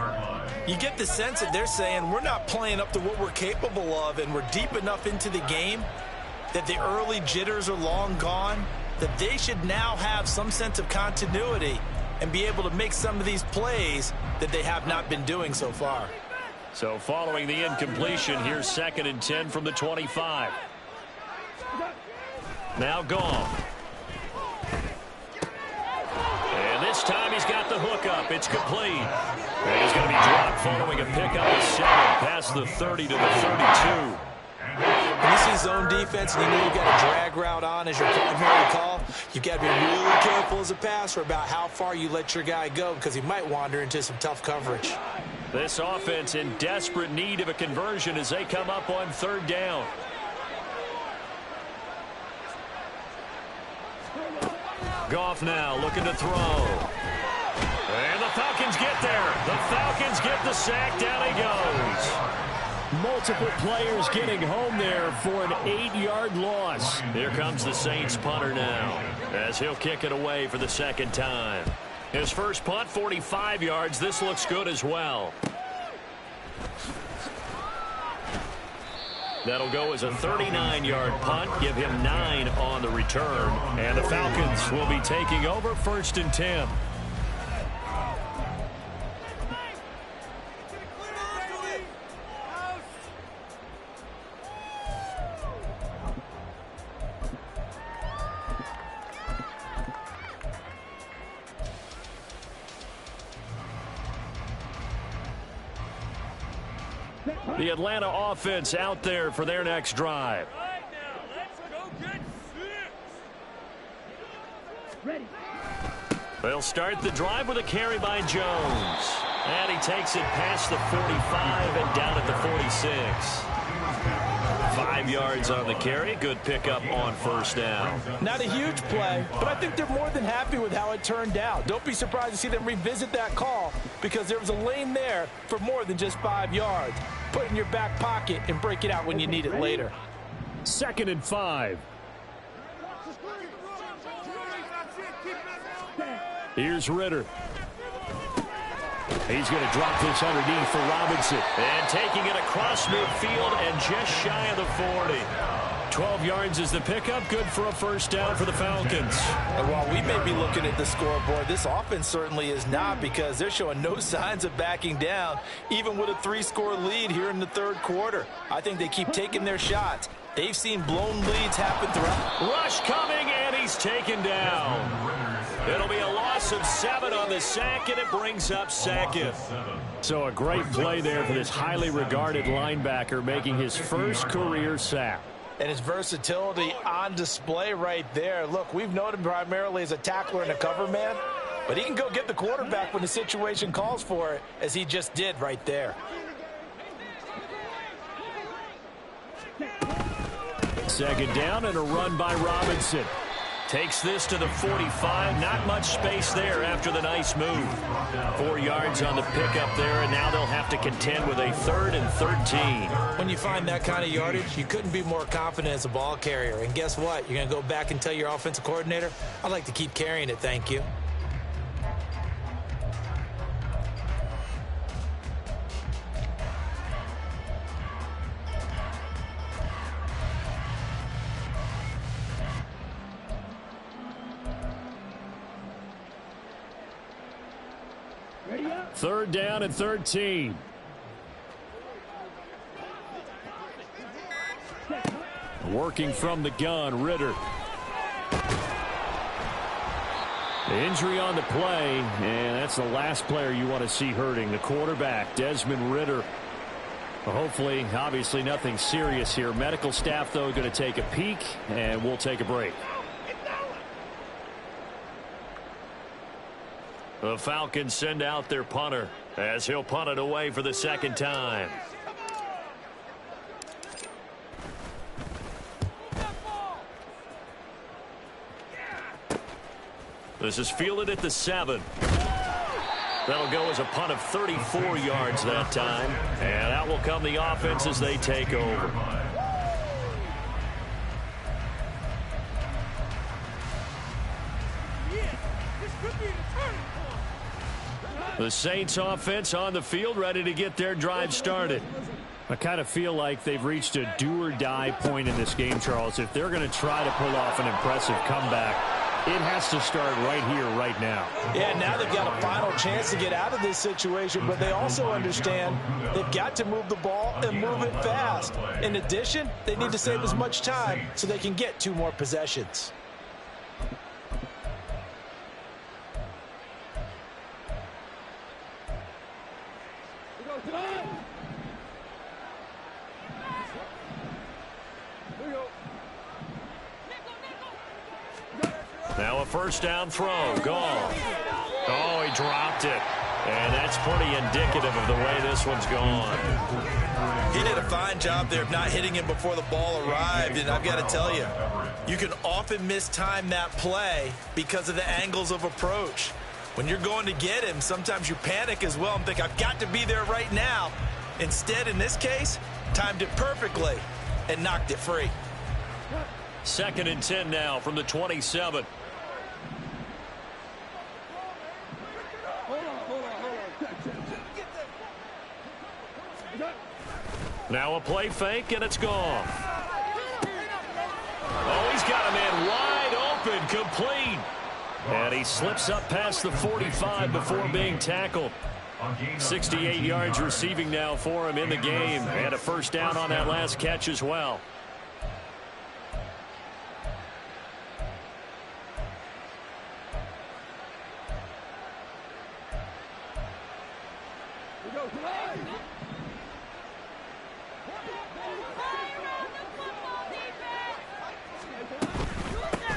You get the sense that they're saying we're not playing up to what we're capable of, and we're deep enough into the game that the early jitters are long gone, that they should now have some sense of continuity and be able to make some of these plays that they have not been doing so far. So following the incompletion, here's 2nd and 10 from the 25. Now gone. And this time he's got the hook up. It's complete. And he's going to be dropped following a pickup of 7 past the 30 to the 32. When you see zone defense and you know you've got a drag route on as your primary call, you've got to be really careful as a passer about how far you let your guy go because he might wander into some tough coverage. This offense in desperate need of a conversion as they come up on 3rd down. Goff now looking to throw. And the Falcons get there. The Falcons get the sack. Down he goes. Multiple players getting home there for an 8-yard loss. Here comes the Saints punter now as he'll kick it away for the 2nd time. His first punt, 45 yards. This looks good as well. That'll go as a 39-yard punt. Give him 9 on the return. And the Falcons will be taking over 1st and 10. The Atlanta offense out there for their next drive. They'll start the drive with a carry by Jones. And he takes it past the 45 and down at the 46. 5 yards on the carry. Good pickup on 1st down. Not a huge play, but I think they're more than happy with how it turned out. Don't be surprised to see them revisit that call because there was a lane there for more than just 5 yards. Put it in your back pocket and break it out when you need it later. 2nd and 5. Here's Ritter. He's going to drop this underneath for Robinson. And taking it across midfield and just shy of the 40. 12 yards is the pickup. Good for a 1st down for the Falcons. And while we may be looking at the scoreboard, this offense certainly is not because they're showing no signs of backing down, even with a 3-score lead here in the 3rd quarter. I think they keep taking their shots. They've seen blown leads happen throughout. Rush coming, and he's taken down. It'll be a loss of 7 on the sack, and it brings up 2nd. So a great play there for this highly regarded linebacker making his first career sack. And his versatility on display right there. Look, we've known him primarily as a tackler and a cover man, but he can go get the quarterback when the situation calls for it, as he just did right there. Second down and a run by Robinson. Takes this to the 45. Not much space there after the nice move. 4 yards on the pickup there, and now they'll have to contend with a 3rd and 13. When you find that kind of yardage, you couldn't be more confident as a ball carrier. And guess what? You're going to go back and tell your offensive coordinator, I'd like to keep carrying it, thank you. Third down and 13. Working from the gun, Ritter. Injury on the play, and that's the last player you want to see hurting. The quarterback, Desmond Ritter. Hopefully, obviously nothing serious here. Medical staff, though, going to take a peek, and we'll take a break. The Falcons send out their punter as he'll punt it away for the 2nd time. This is fielded at the 7. That'll go as a punt of 34 yards that time. And out will come the offense as they take over. The Saints offense on the field, ready to get their drive started. I kind of feel like they've reached a do-or-die point in this game, Charles. If they're going to try to pull off an impressive comeback, it has to start right here, right now. Yeah, now they've got a final chance to get out of this situation, but they also understand they've got to move the ball and move it fast. In addition, they need to save as much time so they can get 2 more possessions. Now a first down throw. Gone. Oh, he dropped it. And that's pretty indicative of the way this one's gone. He did a fine job there of not hitting him before the ball arrived. And I've got to tell you, you can often mistime that play because of the angles of approach. When you're going to get him, sometimes you panic as well and think, I've got to be there right now. Instead, in this case, timed it perfectly and knocked it free. 2nd and 10 now from the 27. Now a play fake, and it's gone. Oh, he's got a man wide open, complete. And he slips up past the 45 before being tackled. 68 yards receiving now for him in the game. And a first down on that last catch as well.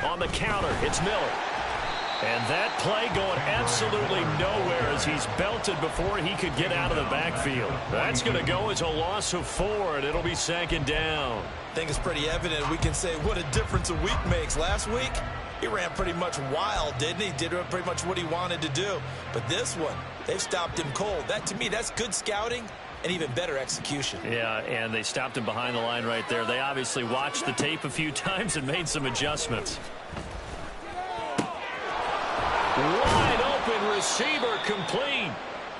On the counter, it's Miller. And that play going absolutely nowhere as he's belted before he could get out of the backfield. That's going to go as a loss of 4, and it'll be 2nd down. I think it's pretty evident. We can say what a difference a week makes. Last week, he ran pretty much wild, didn't he? Did pretty much what he wanted to do. But this one, they've stopped him cold. That, to me, that's good scouting and even better execution. Yeah, and they stopped him behind the line right there. They obviously watched the tape a few times and made some adjustments. Wide open receiver, complete.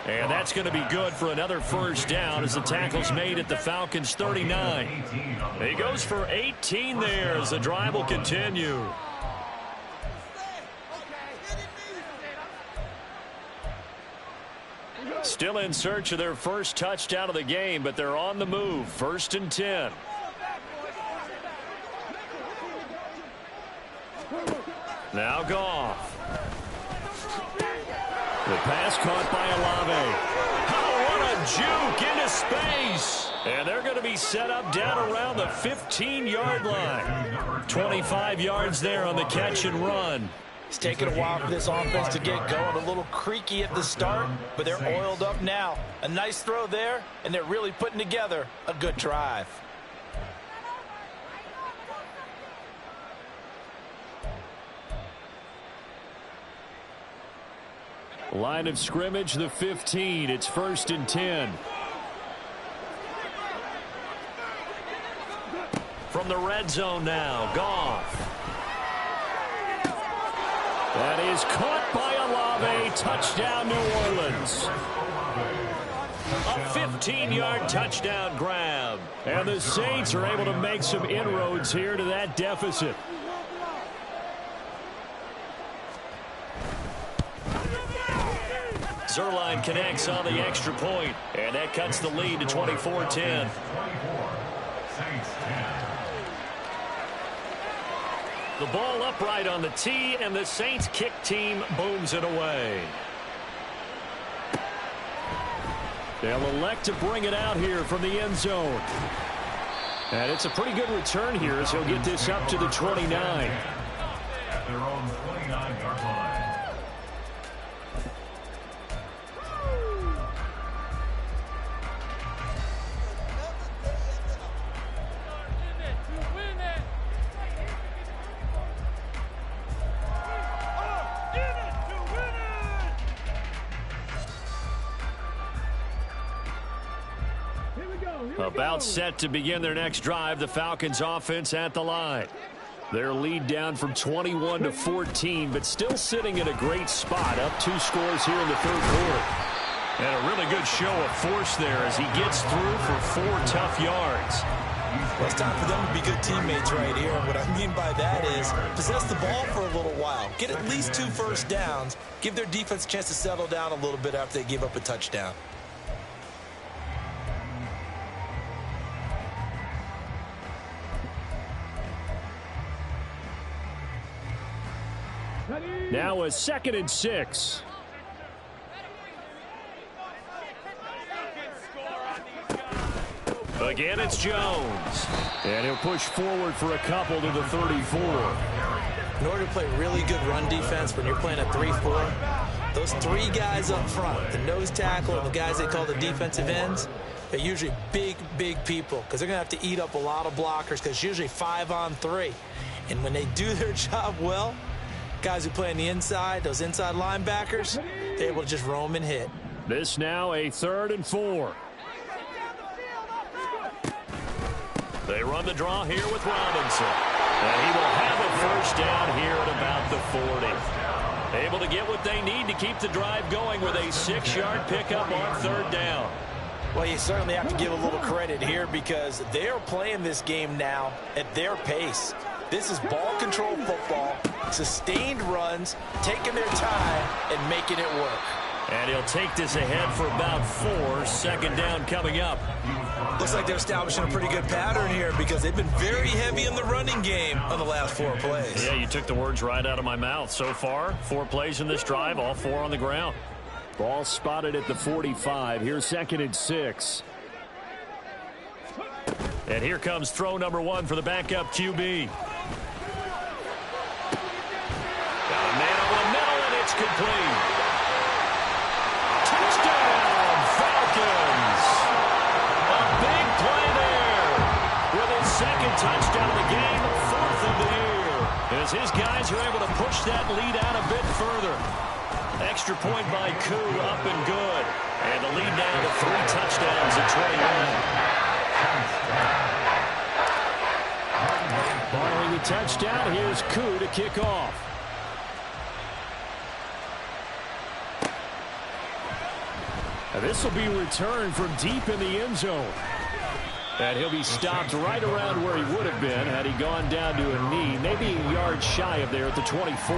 And that's going to be good for another first down as the tackle's made at the Falcons 39. He goes for 18 there as the drive will continue. Still in search of their first touchdown of the game, but they're on the move. 1st and 10. Now Goff. The pass caught by Olave. Oh, what a juke into space. And they're going to be set up down around the 15-yard line. 25 yards there on the catch and run. It's taken a while for this offense to get going. A little creaky at the start, but they're oiled up now. A nice throw there, and they're really putting together a good drive. Line of scrimmage, the 15. It's 1st and 10. From the red zone now, Goff. That is caught by Olave. Touchdown, New Orleans. A 15-yard touchdown grab. And the Saints are able to make some inroads here to that deficit. Zerline connects on the extra point, and that cuts the lead to 24-10. The ball upright on the tee, and the Saints kick team booms it away. They'll elect to bring it out here from the end zone. And it's a pretty good return here as he'll get this up to the 29. At their own 29-yard line. About set to begin their next drive, the Falcons offense at the line. Their lead down from 21 to 14, but still sitting in a great spot, up 2 scores here in the third quarter. And a really good show of force there as he gets through for 4 tough yards. Well, it's time for them to be good teammates right here. What I mean by that is possess the ball for a little while. Get at least 2 first downs. Give their defense a chance to settle down a little bit after they give up a touchdown. Now a 2nd and 6. Again, it's Jones. And he'll push forward for a couple to the 34. In order to play really good run defense when you're playing a 3-4, those 3 guys up front, the nose tackle and the guys they call the defensive ends, they're usually big people because they're going to have to eat up a lot of blockers because it's usually 5 on 3. And when they do their job well, guys who play on the inside, those inside linebackers, they're able to just roam and hit. This now a 3rd and 4. They run the draw here with Robinson. And he will have a first down here at about the 40. Able to get what they need to keep the drive going with a 6-yard pickup on 3rd down. Well, you certainly have to give a little credit here because they are playing this game now at their pace. This is ball control football, sustained runs, taking their time, and making it work. And he'll take this ahead for about 4. 2nd down coming up. Looks like they're establishing a pretty good pattern here because they've been very heavy in the running game on the last 4 plays. Yeah, you took the words right out of my mouth. So far, 4 plays in this drive, all 4 on the ground. Ball spotted at the 45. Here's 2nd and 6. And here comes throw number 1 for the backup QB. Got a man over the middle, and it's complete. Touchdown, Falcons. A big play there. With his 2nd touchdown of the game, 4th of the year. As his guys are able to push that lead out a bit further. Extra point by Koo, up and good. And the lead down to 3 touchdowns at 21. Following the touchdown, here's Koo to kick off. This will be returned from deep in the end zone. And he'll be stopped right around where he would have been had he gone down to a knee, maybe a yard shy of there at the 24.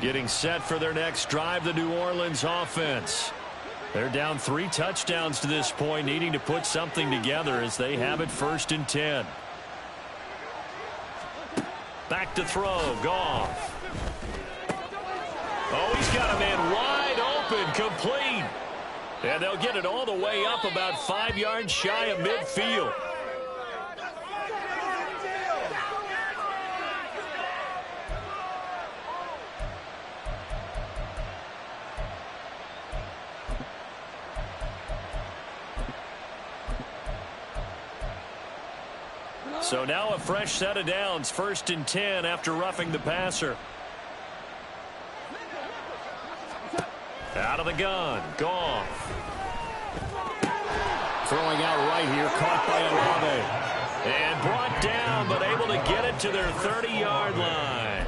Getting set for their next drive, the New Orleans offense. They're down 3 touchdowns to this point, needing to put something together as they have it 1st and 10. Back to throw, Goff. Oh, he's got a man wide open, complete. And they'll get it all the way up about 5 yards shy of midfield. So now a fresh set of downs, 1st and 10 after roughing the passer. Out of the gun, Goff. Throwing out right here, caught by Olave. And brought down, but able to get it to their 30-yard line.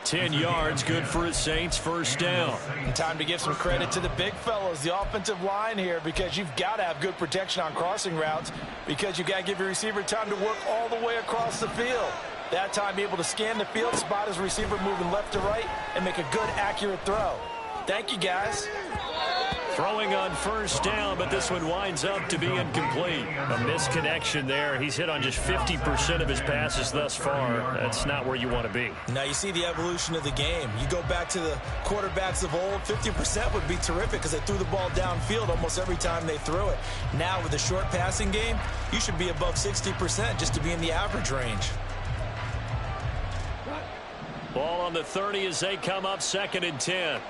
10 yards, good for his Saints, 1st down. And time to give some credit to the big fellas, the offensive line here, because you've got to have good protection on crossing routes because you've got to give your receiver time to work all the way across the field. That time, be able to scan the field, spot his receiver moving left to right, and make a good, accurate throw. Thank you, guys. Throwing on 1st down, but this one winds up to be incomplete. A misconnection there. He's hit on just 50% of his passes thus far. That's not where you want to be. Now you see the evolution of the game. You go back to the quarterbacks of old, 50% would be terrific because they threw the ball downfield almost every time they threw it. Now with the short passing game, you should be above 60% just to be in the average range. Ball on the 30 as they come up 2nd and 10.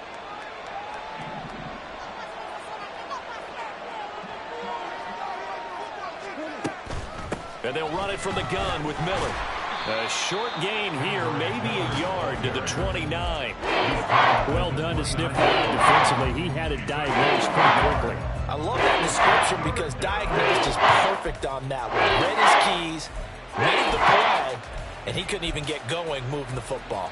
And they'll run it from the gun with Miller. A short gain here, maybe a yard to the 29. Well done to sniff that out defensively. He had it diagnosed pretty quickly. I love that description because diagnosed is perfect on that one. Read his keys, made the play, and he couldn't even get going moving the football.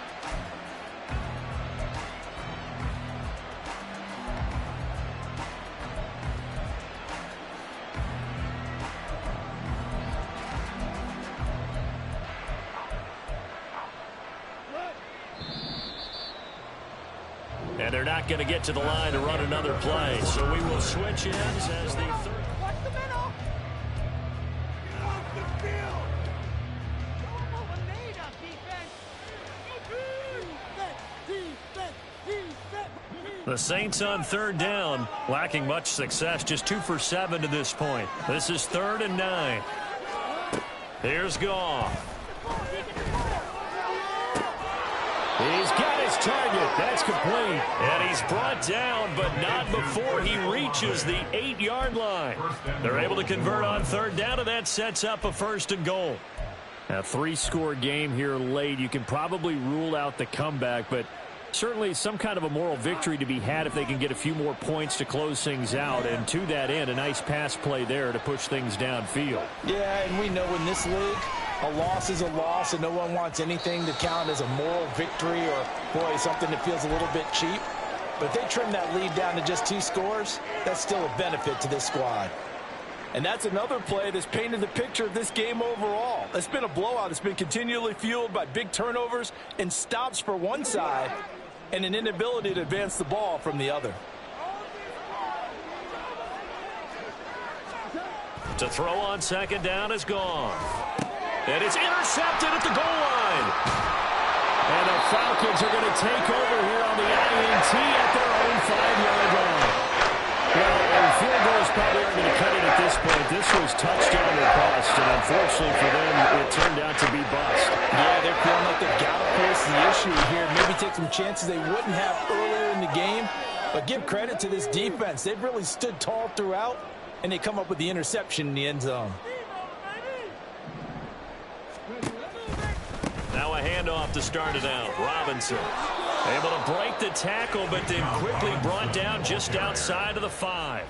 And they're not going to get to the line to run another play. So we will switch ends as the third. Watch the middle. Get off the field. The Saints on third down, lacking much success, just 2 for 7 to this point. This is 3rd and 9. Here's Goff. He's got his target. That's complete. And he's brought down, but not before he reaches the 8-yard line. They're able to convert on third down, and that sets up a 1st and goal. A 3-score game here late. You can probably rule out the comeback, but certainly some kind of a moral victory to be had if they can get a few more points to close things out. And to that end, a nice pass play there to push things downfield. Yeah, and we know in this league, a loss is a loss, and no one wants anything to count as a moral victory or, boy, something that feels a little bit cheap. But if they trim that lead down to just 2 scores, that's still a benefit to this squad. And that's another play that's painted the picture of this game overall. It's been a blowout. It's been continually fueled by big turnovers and stops for one side and an inability to advance the ball from the other. To throw on second down is Goff. And it's intercepted at the goal line. And the Falcons are going to take over here on the INT at their own 5-yard line. Well, and field goals probably aren't going to cut it at this point. This was touchdown or bust, and unfortunately for them, it turned out to be bust. Yeah, they're feeling like they've got to force the issue here. Maybe take some chances they wouldn't have earlier in the game. But give credit to this defense. They've really stood tall throughout, and they come up with the interception in the end zone. Now a handoff to start it out. Robinson able to break the tackle, but then quickly brought down just outside of the 5.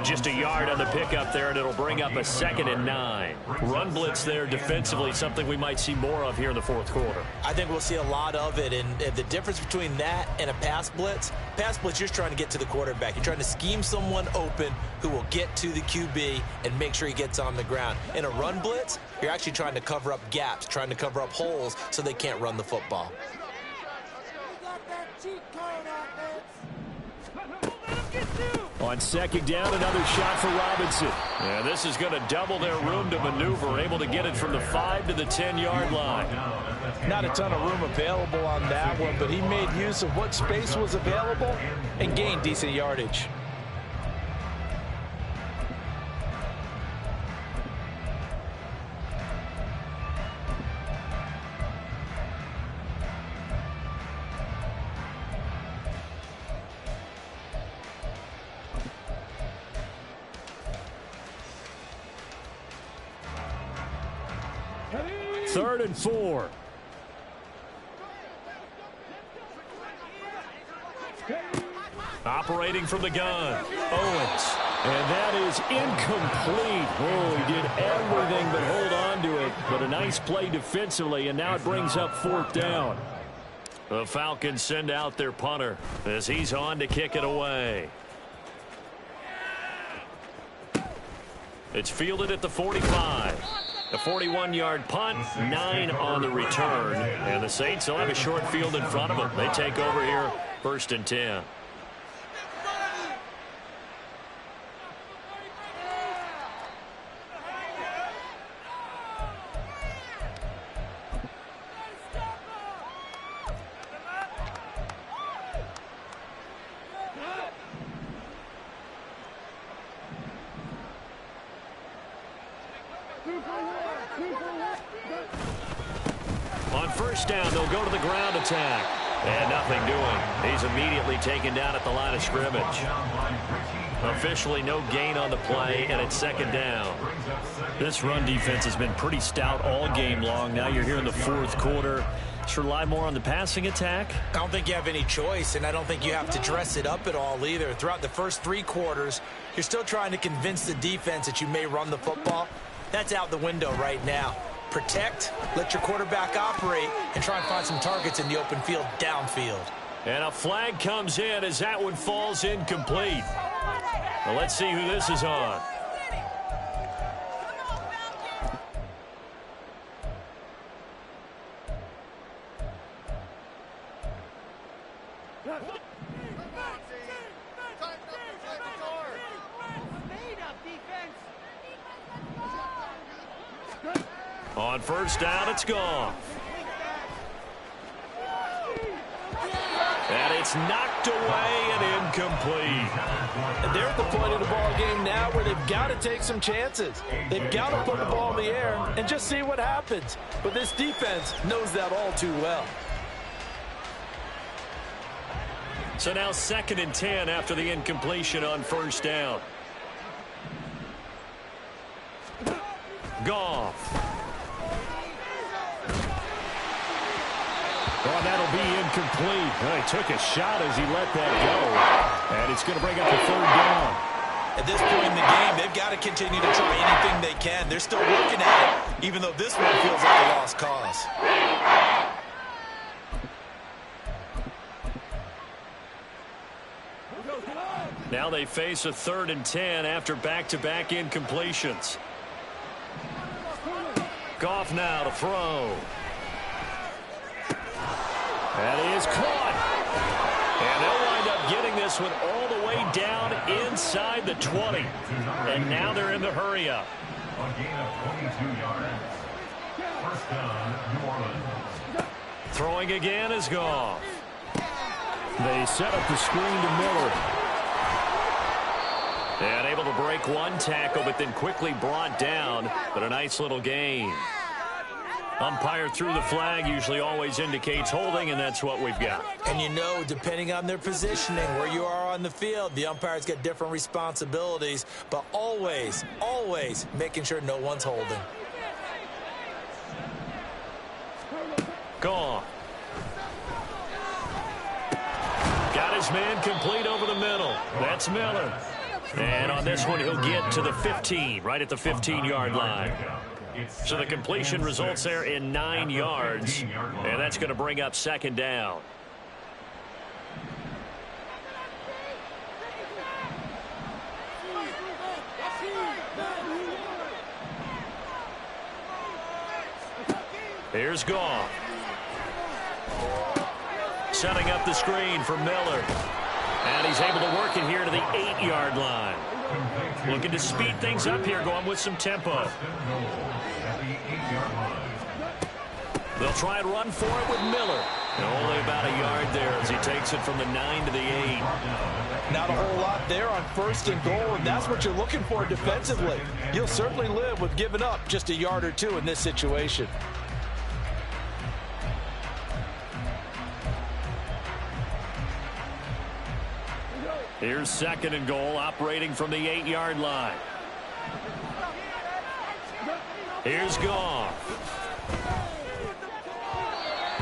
Just a yard on the pickup there, and it'll bring up a 2nd and 9. Run blitz there defensively, something we might see more of here in the 4th quarter. I think we'll see a lot of it, and the difference between that and a pass blitz, you're just trying to get to the quarterback. You're trying to scheme someone open who will get to the QB and make sure he gets on the ground. In a run blitz, you're actually trying to cover up gaps, trying to cover up holes so they can't run the football. On second down, another shot for Robinson. Yeah, this is going to double their room to maneuver, able to get it from the 5 to the 10-yard line. Not a ton of room available on that one, but he made use of what space was available and gained decent yardage. Third and 4. Operating from the gun, Owens. And that is incomplete. Oh, he did everything but hold on to it. But a nice play defensively, and now it brings up 4th down. The Falcons send out their punter as he's on to kick it away. It's fielded at the 45. A 41-yard punt, 9 on the return. And the Saints will have a short field in front of them. They take over here, 1st and 10. On 1st down, they'll go to the ground attack. And nothing doing. He's immediately taken down at the line of scrimmage. Officially no gain on the play, and it's 2nd down. This run defense has been pretty stout all game long. Now you're here in the fourth quarter. Should rely more on the passing attack? I don't think you have any choice, and I don't think you have to dress it up at all either. Throughout the first 3 quarters, you're still trying to convince the defense that you may run the football. That's out the window right now. Protect, let your quarterback operate, and try and find some targets in the open field downfield. And a flag comes in as that one falls incomplete. Well, let's see who this is on. On first down, it's gone. And it's knocked away and incomplete. And they're at the point of the ball game now where they've got to take some chances. They've got to put the ball in the air and just see what happens. But this defense knows that all too well. So now 2nd and 10 after the incompletion on first down. Goff. Oh, that'll be incomplete. Well, he took a shot as he let that go. And it's going to bring up a 3rd down. At this point in the game, they've got to continue to try anything they can. They're still working at it, even though this one feels like a lost cause. Now they face a 3rd and 10 after back-to-back incompletions. Goff now to throw. That is caught. And they'll wind up getting this one all the way down inside the 20. And now they're in the hurry-up. A gain of 22 yards. First down, New Orleans. Throwing again is Goff. They set up the screen to Miller. And able to break one tackle, but then quickly brought down. But a nice little gain. Umpire threw the flag, usually always indicates holding, and that's what we've got. And you know, depending on their positioning, where you are on the field, the umpire's got different responsibilities, but always, always making sure no one's holding. Gone. Got his man complete over the middle. That's Miller. And on this one, he'll get to the 15, right at the 15-yard line. So the completion results there in 9 yards, and that's going to bring up 2nd down. Here's Goff. Setting up the screen for Miller. And he's able to work it here to the 8-yard line. Looking to speed things up here, going with some tempo. They'll try and run for it with Miller. And only about a yard there as he takes it from the 9 to the 8. Not a whole lot there on 1st and goal, and that's what you're looking for defensively. You'll certainly live with giving up just a yard or 2 in this situation. Here's 2nd and goal, operating from the 8-yard line. Here's Goff.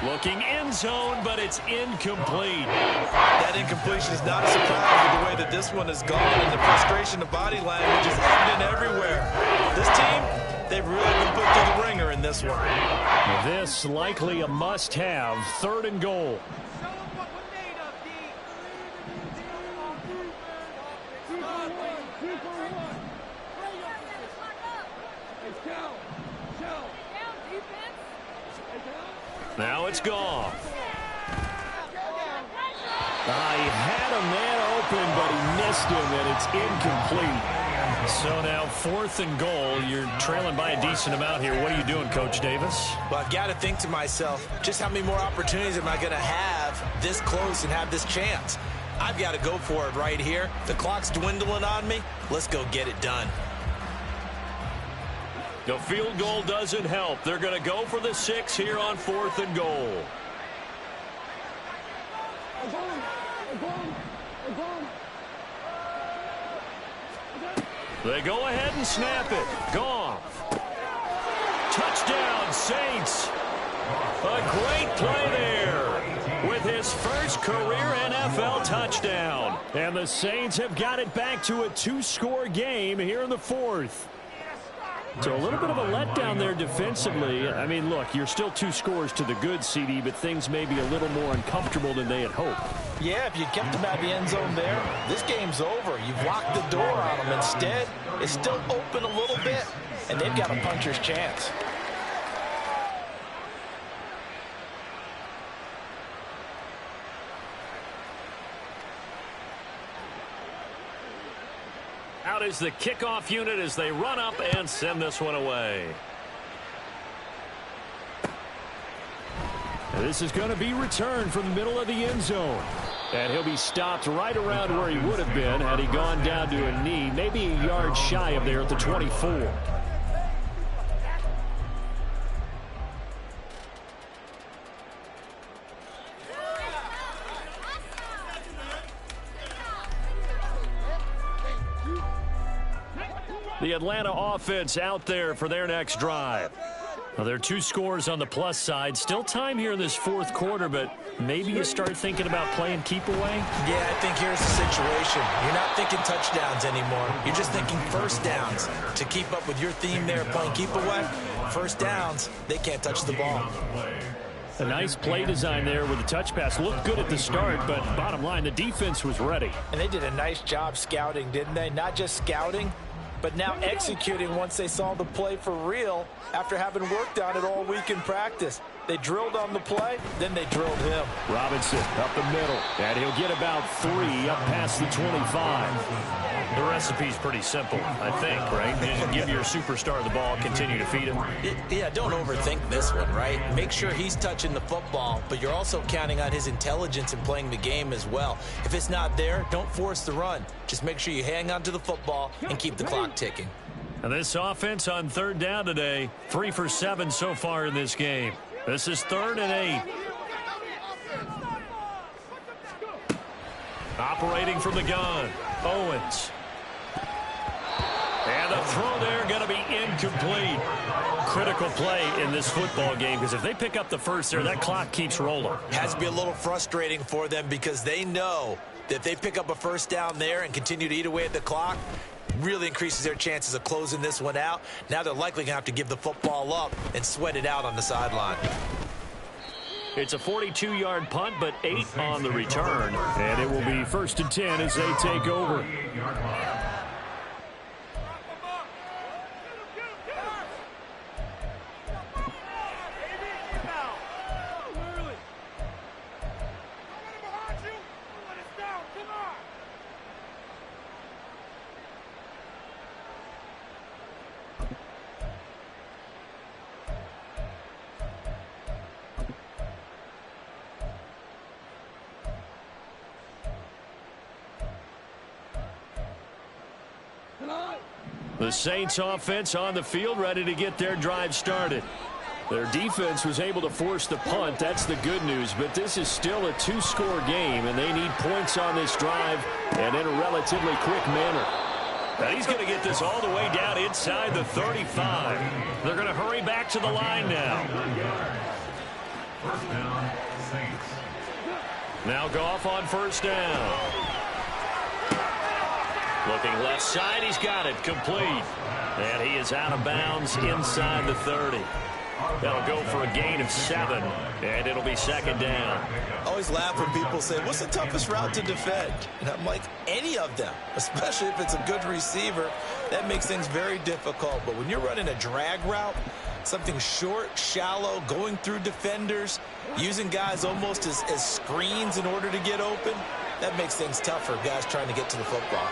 Looking end zone, but it's incomplete. That incompletion is not a surprise with the way that this one has gone, and the frustration of body language is evident everywhere. This team, they've really been put through the ringer in this one. This likely a must-have, 3rd and goal. Now it's Goff. He had a man open, but he missed him, and it's incomplete. So now 4th and goal. You're trailing by a decent amount here. What are you doing, Coach Davis? Well, I've got to think to myself, just how many more opportunities am I going to have this close and have this chance? I've got to go for it right here. The clock's dwindling on me. Let's go get it done. The field goal doesn't help. They're going to go for the 6 here on 4th and goal. They go ahead and snap it. Goff. Touchdown, Saints. A great play there with his first career NFL touchdown. And the Saints have got it back to a 2-score game here in the 4th. So a little bit of a letdown there defensively. I mean, look, you're still 2 scores to the good, CD, but things may be a little more uncomfortable than they had hoped. Yeah, if you kept them out the end zone there, this game's over. You've locked the door on them. Instead, it's still open a little bit, and they've got a puncher's chance. Out is the kickoff unit as they run up and send this one away. And this is going to be returned from the middle of the end zone. And he'll be stopped right around where he would have been had he gone down to a knee, maybe a yard shy of there at the 24. The Atlanta offense out there for their next drive. Well, there are 2 scores on the plus side. Still time here in this 4th quarter, but maybe you start thinking about playing keep away? Yeah, I think here's the situation. You're not thinking touchdowns anymore. You're just thinking first downs. To keep up with your theme there, playing keep away, first downs, they can't touch the ball. A nice play design there with the touch pass. Looked good at the start, but bottom line, the defense was ready. And they did a nice job scouting, didn't they? Not just scouting, but now executing once they saw the play for real after having worked on it all week in practice. They drilled on the play, then they drilled him. Robinson up the middle, and he'll get about 3 up past the 25. The recipe's pretty simple, I think, right? Just give your superstar the ball, continue to feed him. Yeah, don't overthink this one, right? Make sure he's touching the football, but you're also counting on his intelligence in playing the game as well. If it's not there, don't force the run. Just make sure you hang on to the football and keep the clock ticking. And this offense on 3rd down today, 3 for 7 so far in this game. This is 3rd and 8. Operating from the gun, Owens. And the throw there going to be incomplete. Critical play in this football game because if they pick up the first there, that clock keeps rolling. Has to be a little frustrating for them because they know that if they pick up a first down there and continue to eat away at the clock, really increases their chances of closing this one out. Now they're likely going to have to give the football up and sweat it out on the sideline. It's a 42-yard punt, but 8 on the return. And it will be 1st and 10 as they take over. The Saints offense on the field ready to get their drive started. Their defense was able to force the punt. That's the good news. But this is still a 2-score game, and they need points on this drive and in a relatively quick manner. And he's going to get this all the way down inside the 35. They're going to hurry back to the line now. First down, Saints. Now Goff on 1st down. Looking left side, he's got it complete. And he is out of bounds inside the 30. That'll go for a gain of 7, and it'll be 2nd down. I always laugh when people say, what's the toughest route to defend? And I'm like, any of them, especially if it's a good receiver. That makes things very difficult. But when you're running a drag route, something short, shallow, going through defenders, using guys almost as screens in order to get open, that makes things tough for guys trying to get to the football.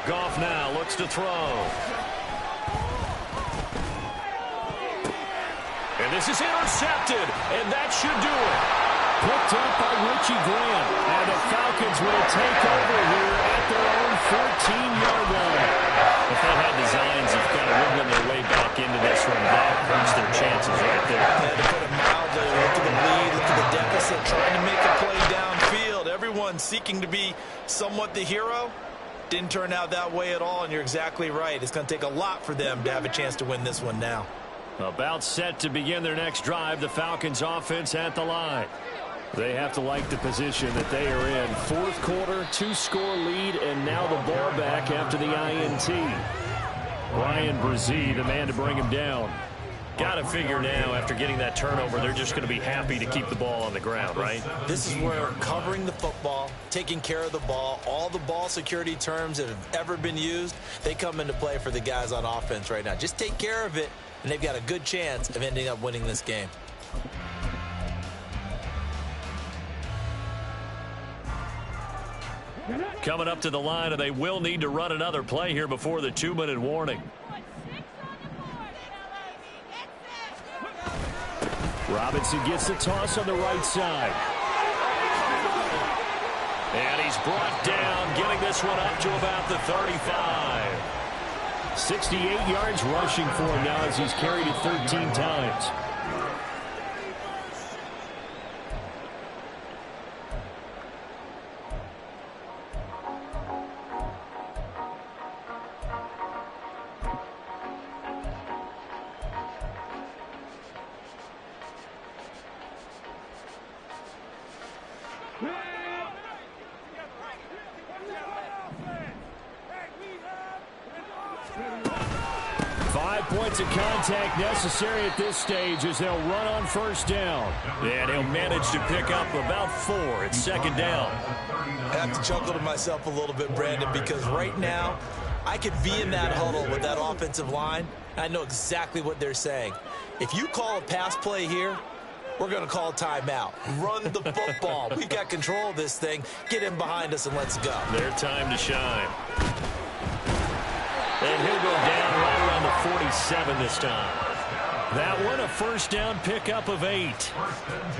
Goff now looks to throw. And this is intercepted, and that should do it. Picked up by Richie Grant. And the Falcons will take over here at their own 14-yard line. If they had designs of kind of wiggling their way back into this one, that hurts their chances right there. To put it mildly, look at the lead, look at the deficit, trying to make a play downfield. Everyone seeking to be somewhat the hero. Didn't turn out that way at all, and you're exactly right. It's going to take a lot for them to have a chance to win this one now. About set to begin their next drive, the Falcons offense at the line. They have to like the position that they are in. Fourth quarter, 2-score lead, and now the ball back after the INT. Ryan Brzee, the man to bring him down. Got to figure now, after getting that turnover, they're just going to be happy to keep the ball on the ground, right? This is where covering the football, taking care of the ball, all the ball security terms that have ever been used, they come into play for the guys on offense right now. Just take care of it, and they've got a good chance of ending up winning this game. Coming up to the line, and they will need to run another play here before the 2-minute warning. Robinson gets the toss on the right side. And he's brought down, getting this one up to about the 35. 68 yards rushing for him now as he's carried it 13 times. Points of contact necessary at this stage as they'll run on first down. And he'll manage to pick up about 4. It's second down. I have to chuckle to myself a little bit, Brandon, because right now I could be in that huddle with that offensive line. I know exactly what they're saying. If you call a pass play here, we're going to call timeout. Run the football. We've got control of this thing. Get in behind us and let's go. Their time to shine. And he'll go down right around the 47 this time. That one, a first down pickup of 8.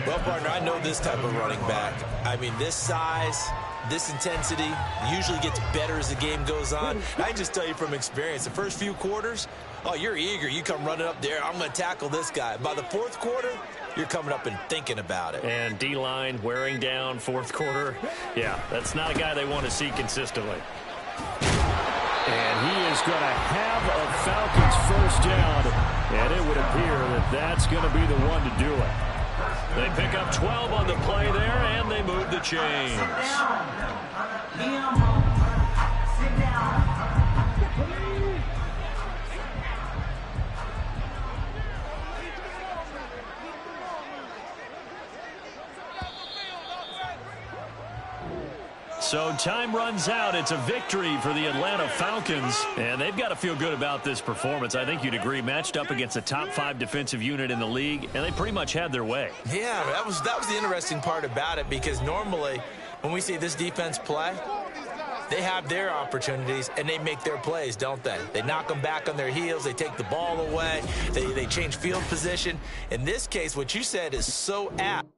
Well, partner, I know this type of running back. I mean, this size, this intensity usually gets better as the game goes on. And I can just tell you from experience, the first few quarters, oh, you're eager. You come running up there. I'm going to tackle this guy. By the fourth quarter, you're coming up and thinking about it. And D-line wearing down fourth quarter. Yeah, that's not a guy they want to see consistently. And he is going to have a Falcons first down. And it would appear that that's going to be the one to do it. They pick up 12 on the play there, and they move the chains. Sit down. So time runs out. It's a victory for the Atlanta Falcons, and they've got to feel good about this performance. I think you'd agree, matched up against a top 5 defensive unit in the league, and they pretty much had their way. Yeah, that was the interesting part about it, because normally when we see this defense play, they have their opportunities and they make their plays, don't they? They knock them back on their heels. They take the ball away. They change field position. In this case, what you said is so apt.